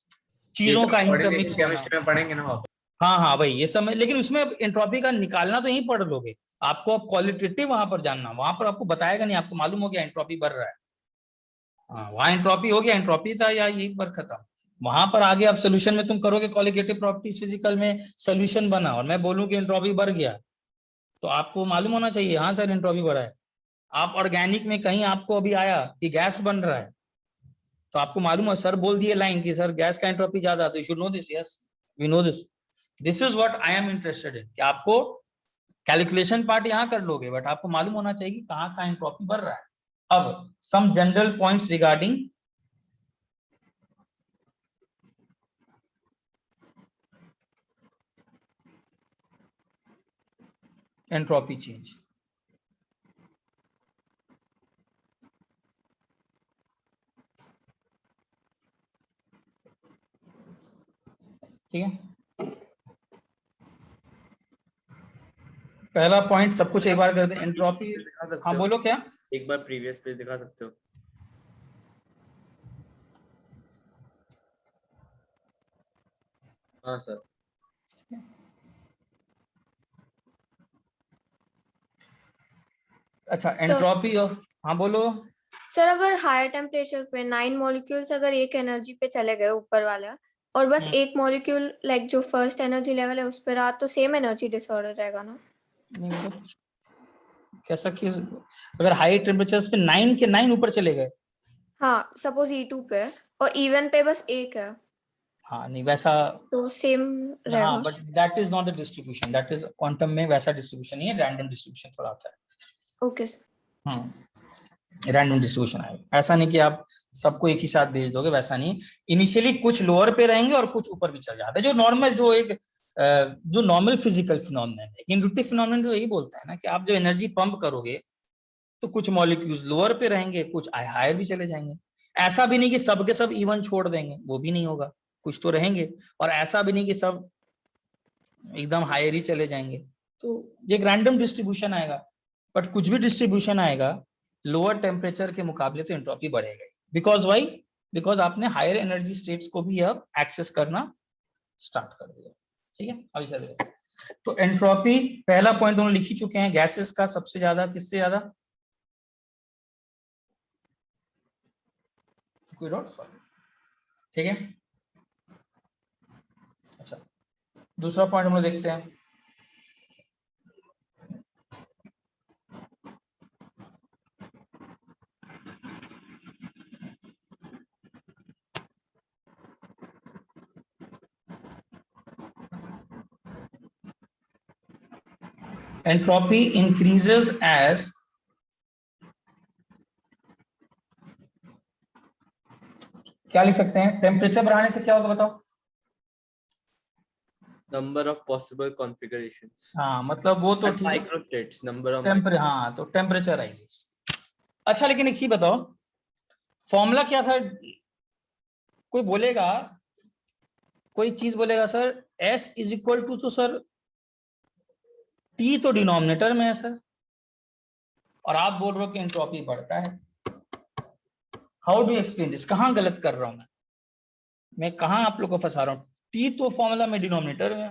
चीजों का इंटरमिक्स होना। केमिस्ट्री में पढ़ेंगे ना वहाँ पे। हाँ भाई ये सब, लेकिन उसमें एंट्रोपी का निकालना तो यहीं पढ़ लोगे, आपको अब क्वालिटेटिव वहां पर जानना, वहां पर आपको बताएगा नहीं, आपको मालूम हो गया एंट्रोपी बढ़ रहा है, हाँ वहां एंट्रोपी हो गया, एंट्रोपी था या यही पर खत्म। वहां पर आगे आप सोल्यूशन में तुम करोगे क्वालिटेटिव प्रॉपर्टीज फिजिकल में, सोल्यूशन बना और मैं बोलूं कि एंट्रोपी बढ़ गया, तो आपको मालूम होना चाहिए हाँ सर एंट्रोपी बढ़ा है। आप ऑर्गेनिक में कहीं आपको अभी आया कि गैस बन रहा है, तो आपको मालूम है, सर बोल दिए लाइन कि सर गैस का एंट्रोपी ज्यादा, तो you should know this, yes we know this, this is what I am interested in, कि आपको कैलकुलेशन पार्ट यहाँ कर लोगे, बट आपको मालूम होना चाहिए कि कहाँ कहाँ एंट्रोपी बढ़ रहा है। अब some general points regarding entropy change. ठीक है, पहला पॉइंट सब कुछ एक बार कर दे, एंट्रोपी। हाँ बोलो क्या, एक बार प्रीवियस पेज दिखा सकते हो। हाँ सर। अच्छा एंट्रोपी ऑफ, हाँ बोलो। सर अगर हायर टेम्परेचर पे 9 मॉलिक्यूल्स अगर एक एनर्जी पे चले गए ऊपर वाला, और बस एक मॉलिक्यूल लाइक जो फर्स्ट एनर्जी लेवल है उस पे रहा, तो सेम एनर्जी डिसऑर्डर रहेगा ना? नहीं मतलब कैसा केस, अगर हाई टेम्परेचर्स पे 9 के 9 ऊपर चले गए, हाँ सपोज E2 पे और E1 पे बस एक है, हाँ नहीं वैसा, तो सेम रहेगा। हाँ but that is not the distribution, that is quantum में वैसा डिस्ट्रीब्यूशन नहीं है, रैंडम डिस्ट्रीब्यूशन थोड़ा आता है। Okay sir. हाँ रैंडम डिस्ट्रीब्यूशन आएगा, ऐसा नहीं कि आप सबको एक ही साथ भेज दोगे, वैसा नहीं। इनिशियली कुछ लोअर पे रहेंगे और कुछ ऊपर भी चल जाते हैं, जो नॉर्मल जो नॉर्मल फिजिकल फिनोमेनन है। इंड्यूटिव फिनोमेनन तो यही बोलता है ना कि आप जो एनर्जी पंप करोगे तो कुछ मॉलिक्यूल्स लोअर पे रहेंगे, कुछ हायर भी चले जाएंगे। ऐसा भी नहीं कि सब के सब E1 छोड़ देंगे, वो भी नहीं होगा, कुछ तो रहेंगे, और ऐसा भी नहीं कि सब एकदम हायर ही चले जाएंगे। तो ये एक रैंडम डिस्ट्रीब्यूशन आएगा, बट कुछ भी डिस्ट्रीब्यूशन आएगा लोअर टेम्परेचर के मुकाबले तो एंट्रोपी बढ़ेगा। बिकॉज वाई, बिकॉज आपने हायर एनर्जी स्टेट्स को भी अब एक्सेस करना स्टार्ट कर दिया। ठीक है, अभी चलिए। तो एंट्रोपी पहला पॉइंट दोनों लिख ही चुके हैं, गैसेस का सबसे ज्यादा किससे ज्यादा, ठीक है। अच्छा, दूसरा पॉइंट हम लोग देखते हैं। एंट्रोपी इंक्रीजेस एज क्या लिख सकते हैं, टेम्परेचर बढ़ाने से क्या होगा बताओ। Number of possible configurations. हाँ मतलब वो तो ठीक है, माइक्रोस्टेट्स, नंबर ऑफ हाँ तो टेम्परेचर राइजेस। अच्छा लेकिन एक चीज बताओ, फॉर्मूला क्या था, कोई बोलेगा, कोई चीज बोलेगा sir S is equal to, तो सर T तो डिनोमिनेटर में है सर, और आप बोल रहे हो कि एंट्रोपी बढ़ता है। हाउ डू एक्सप्लेन दिस, कहाँ गलत कर रहा हूं मैं कहाँ आप लोग को फंसा रहा हूँ। T तो फॉर्मूला में डिनोमिनेटर में है,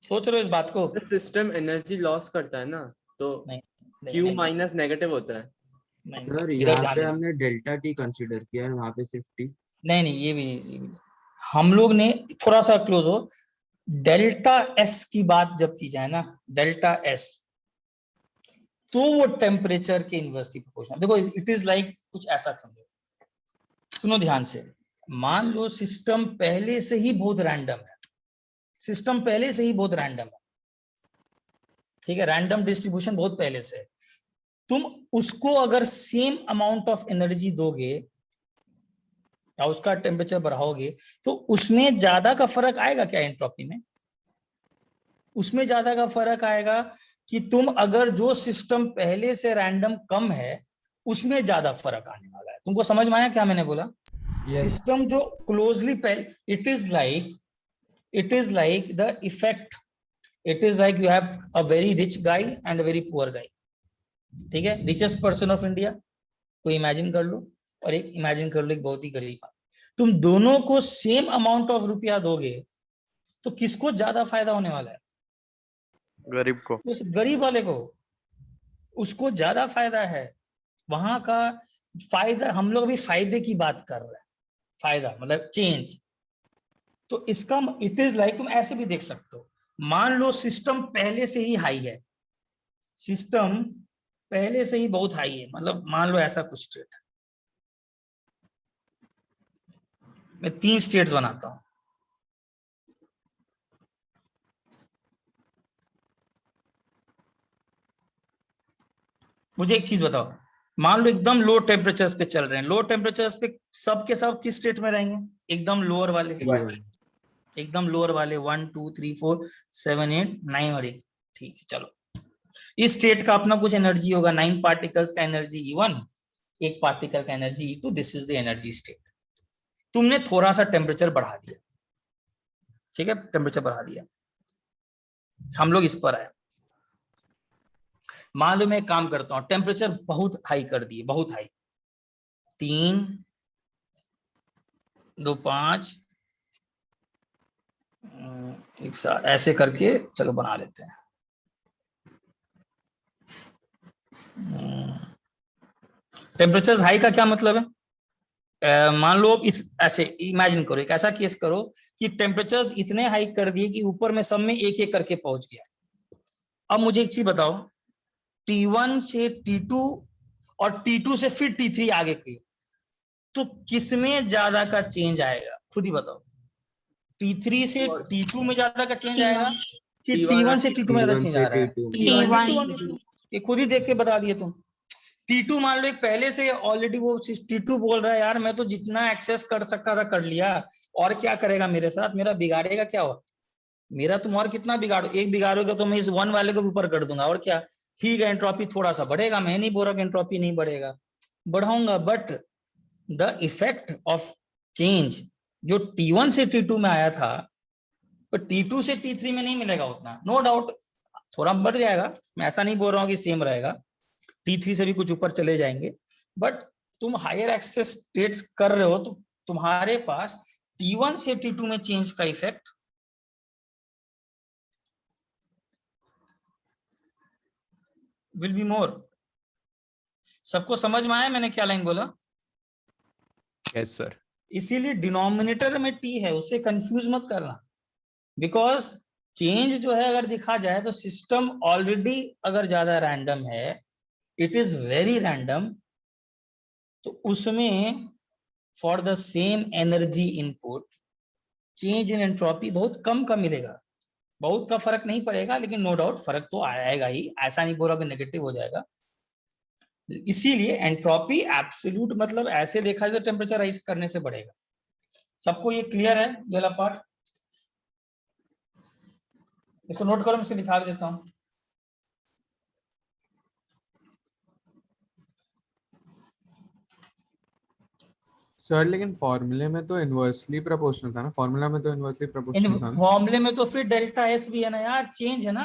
सोच रहे हो इस बात को। सिस्टम एनर्जी लॉस करता है ना, तो नहीं, Q माइनस नेगेटिव होता है। सर यहाँ पे हमने डेल्टा T कंसीडर किया है, वहाँ पे सिर्फ T। नहीं ये भी नहीं, हम लोग ने थोड़ा सा क्लोज हो, डेल्टा S की बात जब की जाए ना, डेल्टा S, तो वो टेम्परेचर के इनवर्सली प्रोपोर्शनल। देखो इट इज लाइक कुछ ऐसा समझो, सुनो ध्यान से, मान लो सिस्टम पहले से ही बहुत रैंडम है, सिस्टम पहले से ही बहुत रैंडम है, ठीक है, रैंडम डिस्ट्रीब्यूशन बहुत पहले से है। तुम उसको अगर सेम अमाउंट ऑफ एनर्जी दोगे या उसका टेम्परेचर बढ़ाओगे, तो उसमें ज्यादा का फर्क आएगा क्या एंट्रोपी में, उसमें ज्यादा का फर्क आएगा कि तुम अगर जो सिस्टम पहले से रैंडम कम है उसमें ज्यादा फर्क आने वाला है। तुमको समझ में आया क्या मैंने बोला? सिस्टम जो क्लोजली पहले, it is like the effect, it is like you have a very rich guy and a very poor guy, ठीक है, रिचेस्ट पर्सन ऑफ इंडिया को इमेजिन कर लो, और एक इमेजिन कर लो एक बहुत ही गरीब। तुम दोनों को सेम अमाउंट ऑफ रुपया दोगे तो किसको ज्यादा फायदा होने वाला है? गरीब को, उस गरीब वाले को, उसको ज्यादा फायदा है। वहां का फायदा, हम लोग अभी फायदे की बात कर रहे हैं, फायदा मतलब चेंज। तो इसका इट इज लाइक, तुम ऐसे भी देख सकते हो, मान लो सिस्टम पहले से ही हाई है, सिस्टम पहले से ही बहुत हाई है, मतलब मान लो ऐसा कुछ स्टेट है, मैं 3 स्टेट्स बनाता हूं, मुझे एक चीज बताओ, मान लो एकदम लो टेम्परेचर्स पे चल रहे हैं, लो टेम्परेचर्स पे सब के सब किस स्टेट में रहेंगे? एकदम लोअर वाले, एकदम लोअर वाले 1 2 3 4 7 8 9 और 1, ठीक है। चलो इस स्टेट का अपना कुछ एनर्जी होगा, 9 पार्टिकल्स का एनर्जी E1, 1 पार्टिकल का energy E2, this is the energy state. तुमने थोड़ा सा टेम्परेचर बढ़ा दिया, ठीक है, टेम्परेचर बढ़ा दिया, हम लोग इस पर आए, मान लो मैं एक काम करता हूं, टेम्परेचर बहुत हाई कर दिए, बहुत हाई, 3 2 5 एक साथ ऐसे करके चलो बना लेते हैं। टेम्परेचर हाई का क्या मतलब है? मान लो इस ऐसे इमेजिन करो, एक ऐसा केस करो कि टेम्परेचर इतने हाई कर दिए कि ऊपर में सब में एक एक करके पहुंच गया। अब मुझे एक चीज बताओ, T1 से T2 और T2 से फिर T3 आगे की, तो किसमें ज्यादा का चेंज आएगा? खुद ही बताओ, T3 से T2 में ज्यादा का चेंज आएगा कि T1 से T2 में ज्यादा चेंज आ रहा है? ये खुद ही देख के बता दिए तुम। T2 मान लो एक पहले से ऑलरेडी वो T2 बोल रहा है यार मैं तो जितना एक्सेस कर सकता था कर लिया, और क्या करेगा मेरे साथ, मेरा बिगाड़ेगा क्या? और मेरा तुम और कितना बिगाड़ो, एक बिगाड़ोगे तो मैं इस 1 वाले को ऊपर कर दूंगा, और क्या, ठीक है एंट्रोपी थोड़ा सा बढ़ेगा, मैं नहीं बोल रहा कि एंट्रोपी नहीं बढ़ेगा, बढ़ाऊंगा, but the effect of change जो T1 से T2 में आया था, तो T2 से T3 में नहीं मिलेगा उतना, नो डाउट थोड़ा बढ़ जाएगा, मैं ऐसा नहीं बोल रहा हूँ कि सेम रहेगा, T3 से भी कुछ ऊपर चले जाएंगे, बट तुम हायर एक्सेस स्टेट्स कर रहे हो तुम्हारे पास T1 से T2 में चेंज का इफेक्ट विल बी मोर। सबको समझ में आया मैंने क्या लाइन बोला? Yes sir. इसीलिए डिनोमिनेटर में T है, उससे कंफ्यूज मत करना, बिकॉज चेंज जो है अगर दिखा जाए तो सिस्टम ऑलरेडी अगर ज्यादा रैंडम है, इट इज वेरी रैंडम, तो उसमें for the same energy input change in entropy बहुत कम का मिलेगा, बहुत का फर्क नहीं पड़ेगा, लेकिन नो डाउट फर्क तो आएगा ही, ऐसा नहीं बोला कि नेगेटिव हो जाएगा। इसीलिए एंट्रोपी एब्सोल्यूट मतलब ऐसे देखा जाए तो टेम्परेचर राइज करने से बढ़ेगा। सबको ये क्लियर है ये वाला पार्ट? इसको नोट करो, मैं इसको लिखा देता हूँ। सर लेकिन फॉर्मूले में तो इनवर्सली प्रोपोर्शनल था ना, फॉर्मूला में तो इनवर्सली प्रोपोर्शनल था ना। फॉर्मूले में तो फिर डेल्टा एस भी है ना यार, चेंज है ना।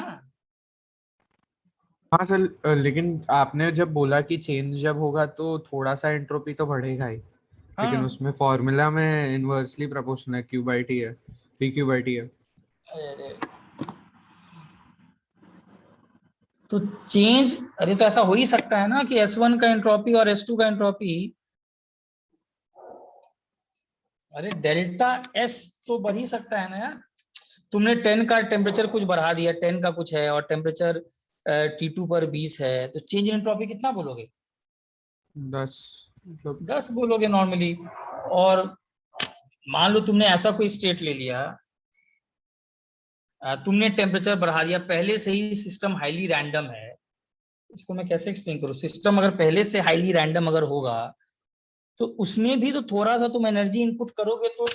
हाँ सर, लेकिन आपने जब बोला कि चेंज जब होगा तो थोड़ा सा एंट्रोपी तो बढ़ेगा ही, लेकिन हाँ। उसमें फॉर्मूला में इनवर्सली प्रोपोर्शनल है, क्यू बाई टी है, पी क्यू बाई टी है। अरे तो चेंज, अरे तो ऐसा हो ही सकता है ना कि S1 का एंट्रोपी और S2 का एंट्रोपी, अरे डेल्टा एस तो बढ़ ही सकता है ना यार। तुमने 10 का टेम्परेचर कुछ बढ़ा दिया, 10 का कुछ है और टेम्परेचर T2 पर 20 है, तो चेंज इन एंट्रोपी कितना बोलोगे? 10 मतलब 10 बोलोगे नॉर्मली। और मान लो तुमने ऐसा कोई स्टेट ले लिया, तुमने टेम्परेचर बढ़ा दिया, पहले से ही सिस्टम हाईली रैंडम है। इसको मैं कैसे एक्सप्लेन करूं? सिस्टम अगर पहले से हाईली रैंडम अगर होगा तो उसमें भी तो थोड़ा सा तुम एनर्जी इनपुट करोगे तो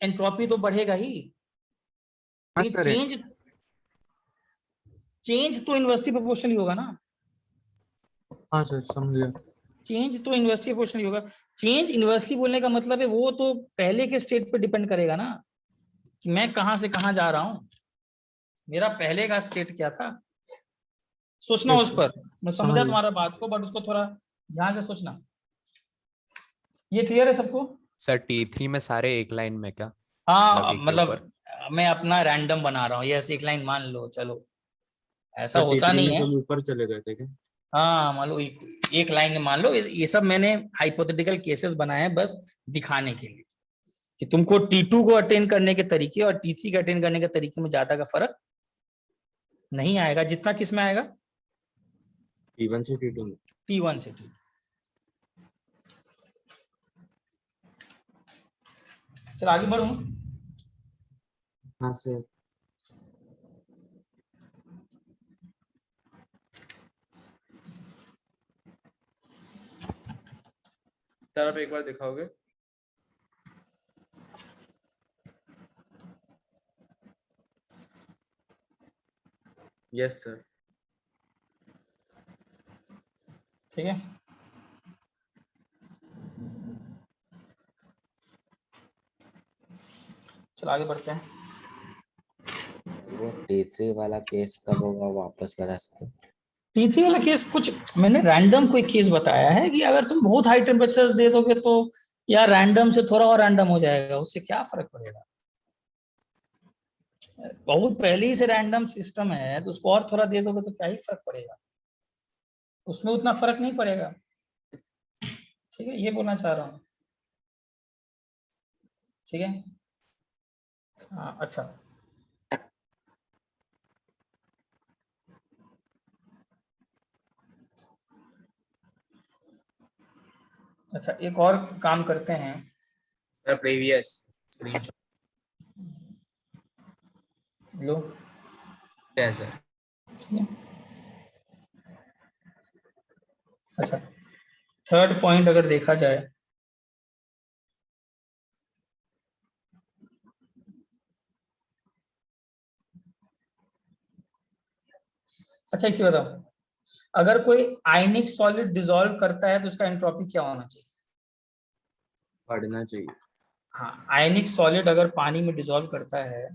एंट्रोपी तो बढ़ेगा ही। हाँ लेकिन सर। चेंज तो इनवर्सली प्रोपोर्शनली होगा ना। हाँ सर समझ गया। चेंज तो इनवर्सली प्रोपोर्शनली होगा। चेंज इनवर्सली बोलने का मतलब है वो तो पहले के स्टेट पे डिपेंड करेगा ना, कि मैं कहां से कहां जा रहा हूं, मेरा पहले का स्टेट क्या था, सोचना Yes, उस sir. पर। मैं समझ समझा गया। तुम्हारा बात को, बट उसको थोड़ा ध्यान से सोचना। ये क्लियर है सबको? सर T3 में सारे एक लाइन में क्या? हाँ एक के मतलब ऊपर? मैं अपना रैंडम बना रहा हूँ, यस एक लाइन मान लो, चलो ऐसा तो होता T3 नहीं में है। सब ऊपर चले गए थे क्या? हाँ मान लो एक लाइन में मान लो, ये सब मैंने हाइपोथेटिकल केसेस बनाए हैं बस दिखाने के लिए कि तुमको T2 को अटेंड करने के तरीके और T3 को अटेंड करने के तरीके में ज्यादा का फर्क नहीं आएगा, जितना किस में आएगा, T1 से T2 में। T1 से T2। चलो आगे बढ़ूं। हाँ सर। सर आप एक बार दिखाओगे? Yes sir. ठीक है, चलो आगे बढ़ते हैं। वो T3 वाला केस कब होगा वापस बता सकते हो? T3 वाला केस कुछ मैंने रैंडम कोई केस बताया है कि अगर तुम बहुत हाई टेम्परेचर दे दोगे तो या रैंडम से थोड़ा और रैंडम हो जाएगा, उससे क्या फर्क पड़ेगा? बहुत पहले ही से रैंडम सिस्टम है तो उसको और थोड़ा दे दोगे तो क्या ही फर्क पड़ेगा, उसमें उतना फर्क नहीं पड़ेगा। ठीक है, ये बोलना चाह रहा हूँ। ठीक है, हाँ अच्छा। अच्छा एक और काम करते हैं। प्रीवियस लो यस सर। ठीक है? अच्छा थर्ड पॉइंट अगर देखा जाए, अच्छा एक चीज बताओ, अगर कोई आयनिक सॉलिड डिसॉल्व करता है तो उसका एंट्रोपी क्या होना चाहिए? पढ़ना चाहिए। हाँ आयनिक सॉलिड अगर पानी में डिसॉल्व करता है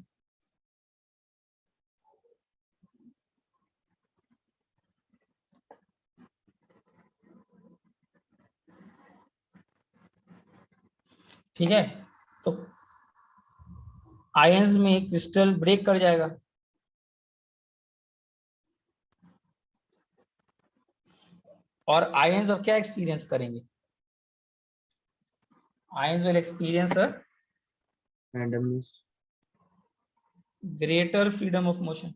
ठीक है, तो आयंस में क्रिस्टल ब्रेक कर जाएगा, और आयंस अब क्या एक्सपीरियंस करेंगे? Ions will experience a randomness, greater freedom of motion.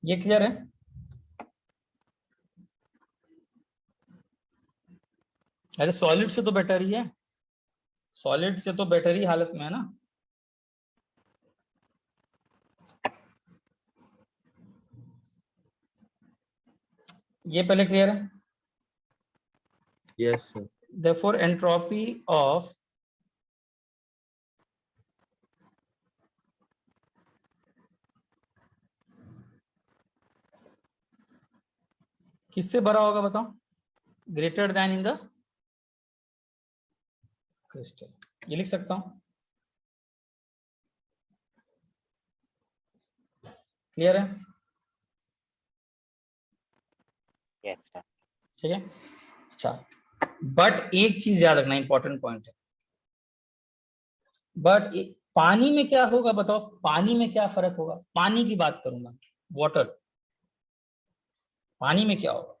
ये क्लियर है? अरे सॉलिड से तो बेटर ही है, सॉलिड से तो बेटर ही हालत में है ना। ये पहले क्लियर है? yes sir, Therefore entropy of किससे भरा होगा बताओ? Greater then in the crystal, ये लिख सकता हूं। क्लियर है? ठीक है, अच्छा, बट एक चीज याद रखना, इंपॉर्टेंट पॉइंट है, बट पानी में क्या होगा बताओ? पानी में क्या फर्क होगा? पानी की बात करूंगा, वाटर, पानी में क्या होगा?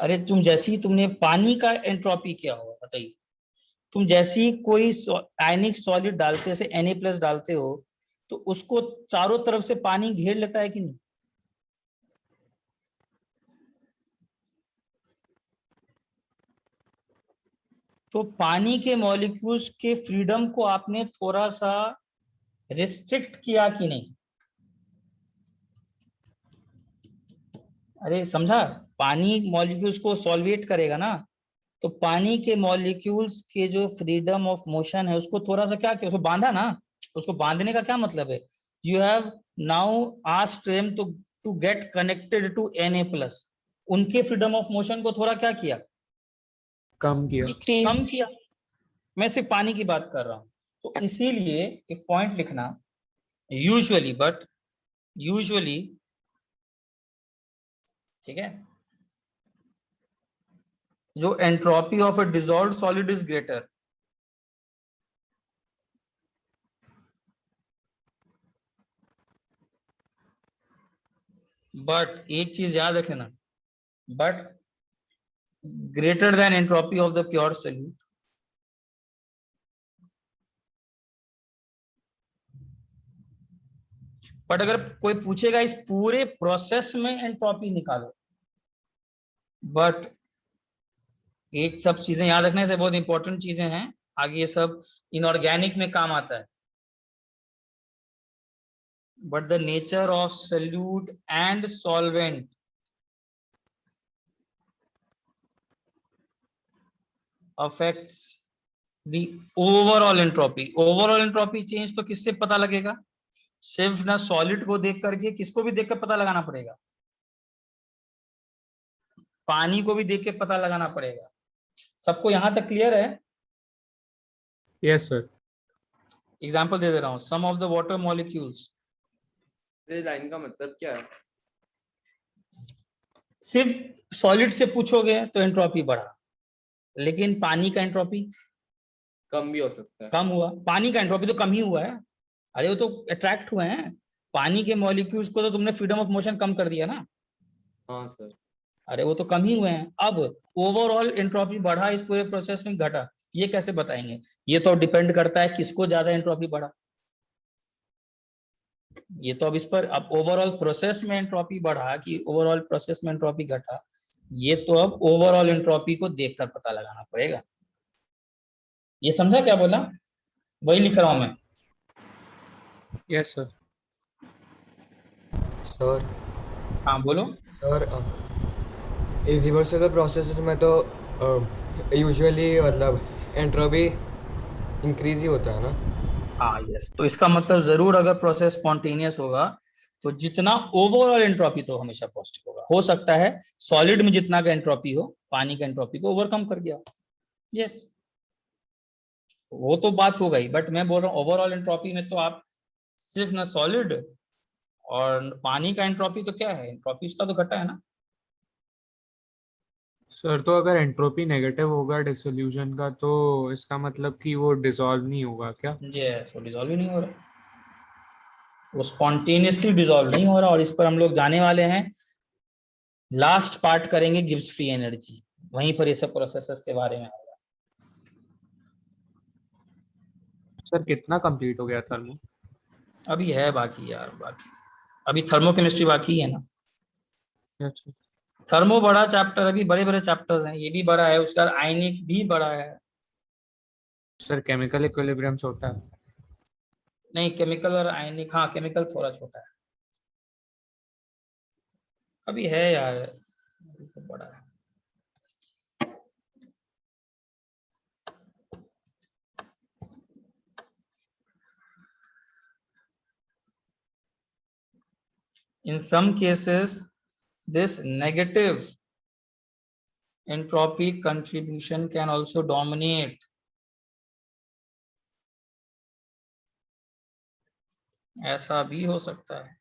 अरे तुम जैसे ही तुमने पानी का एंट्रोपी क्या होगा बताइए, तुम जैसे ही कोई आयनिक सॉलिड डालते से Na+ डालते हो तो उसको चारों तरफ से पानी घेर लेता है कि नहीं? तो पानी के मॉलिक्यूल्स के फ्रीडम को आपने थोड़ा सा रिस्ट्रिक्ट किया कि नहीं? अरे समझा, पानी मॉलिक्यूल्स को सॉल्वेट करेगा ना, तो पानी के मॉलिक्यूल्स के जो फ्रीडम ऑफ मोशन है उसको थोड़ा सा क्या किया, उसको बांधा ना। उसको बांधने का क्या मतलब है? You have now asked them to get connected to Na+, उनके फ्रीडम ऑफ मोशन को थोड़ा क्या किया? कम किया। कम किया। मैं सिर्फ पानी की बात कर रहा हूं, तो इसीलिए एक पॉइंट लिखना, यूजुअली, बट यूजुअली, ठीक है, जो entropy of a dissolved solid is greater, but एक चीज याद रखना, but greater than entropy of the pure solute, but अगर कोई पूछेगा इस पूरे प्रोसेस में एंट्रोपी निकालो, बट एक सब चीजें याद रखने से बहुत इंपॉर्टेंट चीजें हैं, आगे ये सब इनऑर्गेनिक में काम आता है, but the nature of solute and solvent affects the overall entropy. Overall entropy change तो किससे पता लगेगा? सिर्फ ना सॉलिड को देख करके, किसको भी देख कर पता लगाना पड़ेगा, पानी को भी देख के पता लगाना पड़ेगा। सबको यहां तक क्लियर है? Yes sir. एग्जाम्पल दे रहा हूं, some of the water molecules, line का मतलब क्या है? सिर्फ सॉलिड से पूछोगे तो एंट्रोपी बढ़ा, लेकिन पानी का एंट्रोपी कम भी हो सकता है। कम हुआ। पानी का एंट्रोपी तो कम ही हुआ है, अरे वो तो अट्रैक्ट हुए हैं, पानी के मॉलिक्यूल्स को तो तुमने फ्रीडम ऑफ मोशन कम कर दिया ना। हाँ सर। अरे वो तो कम ही हुए हैं। अब ओवरऑल एंट्रोपी बढ़ा इस पूरे प्रोसेस में, घटा, ये कैसे बताएंगे? ये तो डिपेंड करता है किसको ज्यादा एंट्रोपी बढ़ा। ये तो अब इस पर, अब ओवरऑल प्रोसेस में एंट्रोपी बढ़ा कि ओवरऑल प्रोसेस में एंट्रोपी घटा, ये तो अब ओवरऑल एंट्रोपी को देखकर पता लगाना पड़ेगा। ये समझा क्या बोला? वही लिख रहा हूं मैं। Yes sir. सर। हाँ बोलो। सर इरिवर्सिबल प्रोसेसेस में तो यूजुअली मतलब एंट्रोपी इंक्रीज ही होता है ना? हाँ यस, तो इसका मतलब जरूर अगर प्रोसेस स्पॉन्टेनियस होगा तो जितना ओवरऑल एंट्रोपी तो हमेशा पॉजिटिव होगा। हो सकता है सॉलिड में जितना का एंट्रोपी हो, पानी का एंट्रोपी को ओवरकम कर गया। यस, वो तो बात हो गई, बट मैं बोल रहा हूँ ओवरऑल एंट्रोपी में तो आप सिर्फ ना सॉलिड, और पानी का एंट्रोपी तो क्या है, एंट्रोपी इसका तो घटा है ना। सर तो अगर एंट्रोपी नेगेटिव होगा डिसोल्यूशन का तो इसका मतलब कि वो डिसॉल्व नहीं होगा क्या? जी वो डिसॉल्व ही नहीं हो रहा, वो स्पॉन्टेनियसली डिसॉल्व नहीं हो रहा। और इस पर हम लोग जाने वाले हैं, लास्ट पार्ट करेंगे गिब्स फ्री एनर्जी, वहीं पर ये सब प्रोसेसेस के बारे में आएगा। सर कितना कंप्लीट हो गया थर्मो? अभी है बाकी यार, बाकी अभी थर्मोकेमिस्ट्री बाकी है ना। अच्छा थर्मो बड़ा चैप्टर, अभी बड़े बड़े चैप्टर्स हैं, ये भी बड़ा है, उसका आयनिक भी बड़ा है। सर केमिकल इक्विलिब्रियम छोटा है। नहीं केमिकल और आयनिक, हाँ केमिकल थोड़ा छोटा है, अभी है यार, अभी तो बड़ा है। In some cases, this negative entropy contribution can also dominate. ऐसा भी हो सकता है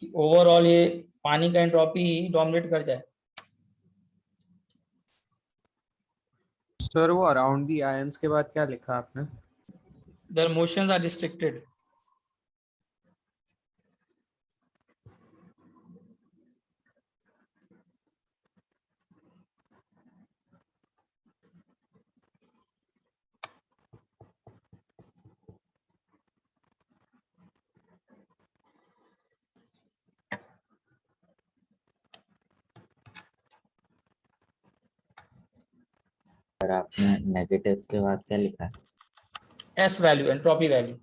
कि ओवरऑल ये पानी का एंट्रोपी ही डोमिनेट कर जाए। सर वो अराउंड दी आयंस के बाद क्या लिखा आपने? Their motions are restricted. Sir आपने नेगेटिव के बाद क्या लिखा है? S value, entropy value.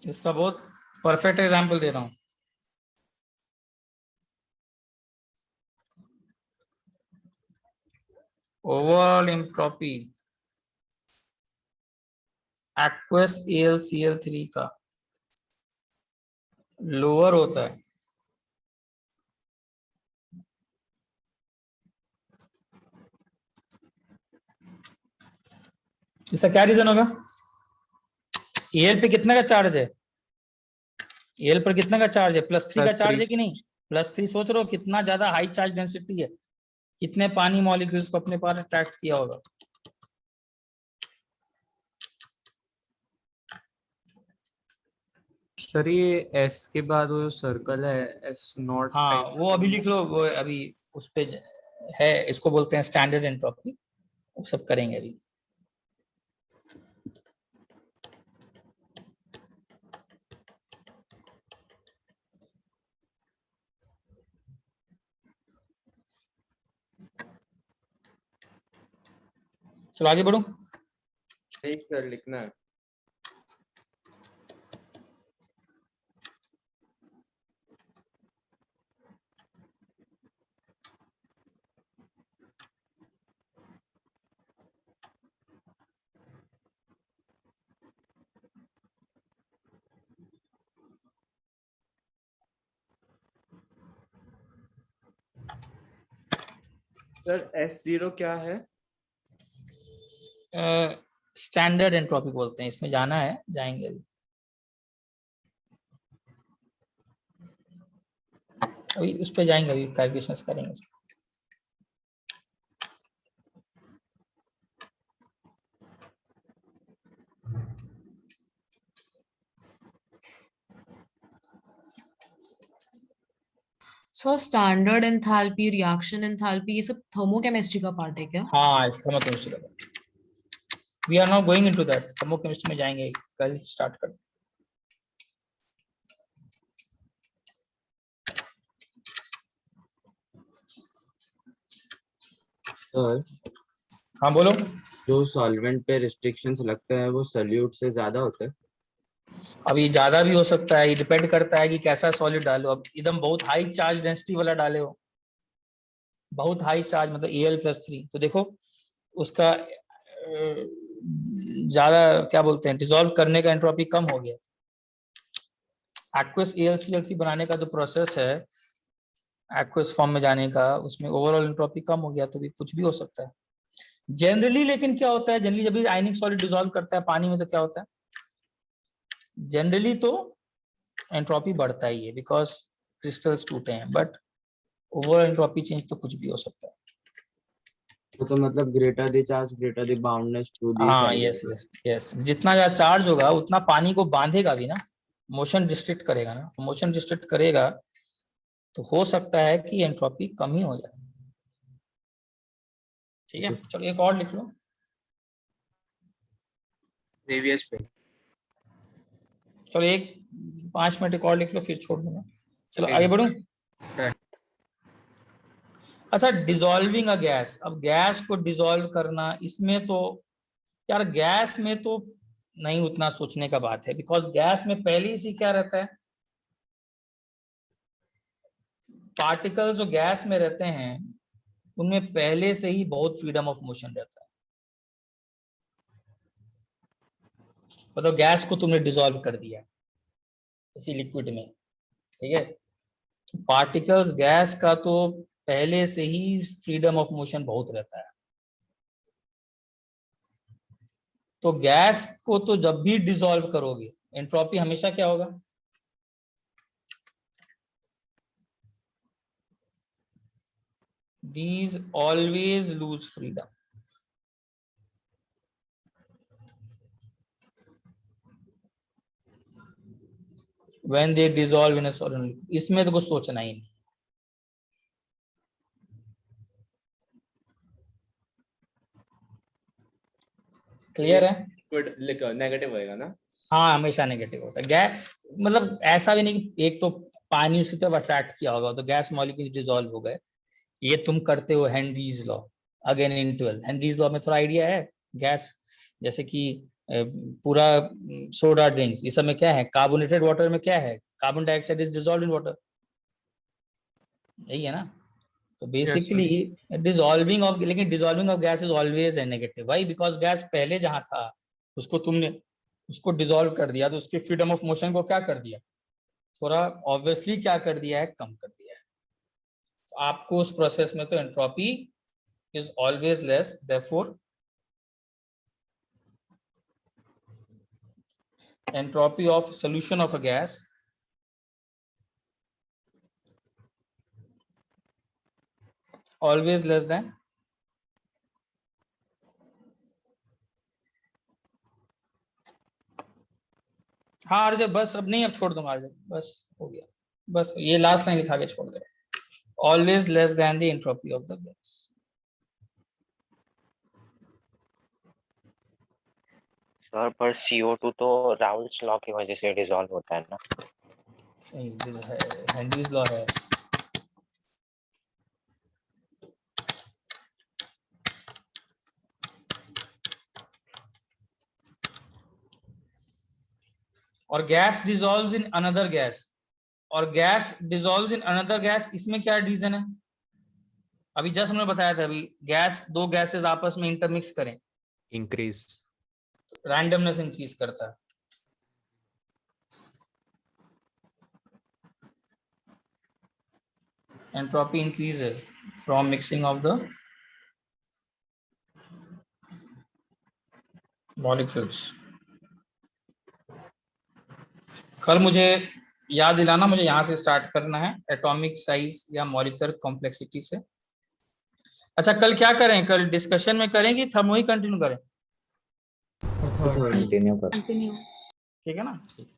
इसका बहुत परफेक्ट एग्जांपल दे रहा हूं। ओवरऑल एंट्रोपी एक्वस AlCl3 का लोअर होता है इसका क्या रीजन होगा? Al पे कितना का चार्ज है? Al पर कितना का चार्ज है? +3 का चार्ज है कि नहीं? +3 सोच रहे हो कितना ज्यादा हाई चार्ज डेंसिटी है, कितने पानी मॉलिक्यूल्स को अपने पास अट्रैक्ट किया होगा। सर ये एस के बाद वो सर्कल है S0। हाँ वो अभी लिख लो, वो अभी उस पे है, इसको बोलते हैं स्टैंडर्ड एंट्रोपी, वो सब करेंगे अभी। चलो आगे बढ़ो। नहीं सर लिखना है। सर S0 क्या है? स्टैंडर्ड एंट्रोपी बोलते हैं, इसमें जाना है, जाएंगे अभी। अभी उस पे जाएंगे, अभी कैलकुलेशंस करेंगे। So standard enthalpy, reaction enthalpy, ये सब थर्मोकेमिस्ट्री का पार्ट है क्या? हाँ इस थर्मोकेमिस्ट्री का। We are now going into that, thermochemistry में जाएंगे, कल स्टार्ट कर। सर हाँ बोलो। जो सॉल्वेंट पे रिस्ट्रिक्शंस लगते हैं वो सॉल्यूट से ज्यादा होते हैं? अभी ज्यादा भी हो सकता है, ये डिपेंड करता है कि कैसा सॉलिड डालो। अब एकदम बहुत हाई चार्ज डेंसिटी वाला डाले हो बहुत हाई चार्ज मतलब Al+3, तो देखो उसका ज्यादा क्या बोलते हैं डिसॉल्व करने का एंट्रोपी कम हो गया। एक्वस AlCl3 बनाने का जो प्रोसेस है एक्वस फॉर्म में जाने का, उसमें ओवरऑल एंट्रोपी कम हो गया, तो भी कुछ भी हो सकता है जनरली। लेकिन क्या होता है जनरली जब भी आयनिक सॉलिड डिसॉल्व करता है पानी में तो क्या होता है जनरली तो एंट्रोपी बढ़ता ही है बिकॉज क्रिस्टल्स टूटे हैं, बट ओवरऑल एंट्रोपी चेंज तो कुछ भी हो सकता है। तो मतलब greater the charge greater the boundness through the हाँ यस यस, जितना ज्यादा चार्ज होगा उतना पानी को बांधेगा भी ना, मोशन रिस्ट्रिक्ट करेगा ना, मोशन रिस्ट्रिक्ट करेगा तो हो सकता है कि एंट्रोपी कम ही हो जाए। ठीक है, चलो एक और लिख लो प्रीवियस पे। चलो एक 5 मिनट एक और लिख लो फिर छोड़ दूंगा। चलो आगे बढ़ूं। अच्छा, डिसॉल्विंग अ गैस, अब गैस को डिसॉल्व करना, इसमें तो यार गैस में तो नहीं उतना सोचने का बात है बिकॉज गैस में पहले से क्या रहता है पार्टिकल्स जो गैस में रहते हैं उनमें पहले से ही बहुत फ्रीडम ऑफ मोशन रहता है। मतलब गैस को तुमने डिसॉल्व कर दिया इसी लिक्विड में, ठीक है, पार्टिकल्स गैस का तो पहले से ही फ्रीडम ऑफ मोशन बहुत रहता है। तो गैस को तो जब भी डिसॉल्व करोगे एंट्रोपी हमेशा क्या होगा these always lose freedom। when they dissolve in a solid liquid, इसमें तो कुछ सोचना ही नहीं। क्लियर है? नेगेटिव होएगा ना? हाँ हमेशा नेगेटिव होता है गैस, मतलब ऐसा भी नहीं कि एक तो पानी उसकी तरफ अट्रैक्ट किया होगा तो गैस मॉलिक्यूल डिसॉल्व हो गए। ये तुम करते हो Henry's law again in 12। Henry's law में थोड़ा आइडिया है गैस, जैसे कि पूरा सोडा ड्रिंक्स ये सब में क्या है कार्बोनेटेड वाटर में क्या है carbon dioxide is dissolved in water, यही है ना। तो बेसिकली डिसॉल्विंग ऑफ, लेकिन dissolving of gas is always a negative. Why? Because gas पहले जहां था उसको तुमने उसको डिसॉल्व कर दिया तो उसकी फ्रीडम ऑफ मोशन को क्या कर दिया थोड़ा ऑब्वियसली क्या कर दिया है कम कर दिया है। तो आपको उस प्रोसेस में तो entropy is always less, therefore entropy of solution of a gas always less than हाँ आरजे बस अब नहीं, अब छोड़ दूंगा आरजे, बस हो गया, बस ये लास्ट लाइन लिखा के छोड़ दे, always less than the entropy of the gas. Sir पर CO2 तो राउल्स लॉ की वजह से डिसॉल्व होता है ना? हेनरीज लॉ है। और gas dissolves in another gas, और gas dissolves in another gas, इसमें क्या रीजन है? अभी जस्ट हमने बताया था, अभी गैस दो गैसेस आपस में इंटरमिक्स करें इंक्रीज, रैंडमनेस इंक्रीज करता है। Entropy increases from mixing of the molecules। कल मुझे याद दिलाना, मुझे यहाँ से स्टार्ट करना है एटॉमिक साइज या मॉलिक्यूलर कॉम्प्लेक्सिटी से। अच्छा कल क्या करें, कल डिस्कशन में करेंगे थर्मो ही कंटिन्यू करें? कंटिन्यू। ठीक है ना, ठीक।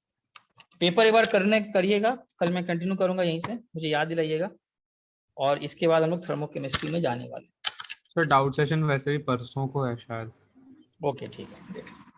पेपर एक बार करिएगा, कल मैं कंटिन्यू करूंगा यहीं से, मुझे याद दिलाइएगा। और इसके बाद हम लोग थर्मोकेमिस्ट्री में जाने वाले। सर डाउट सेशन वैसे भी परसों को है शायद। ओके ठीक है।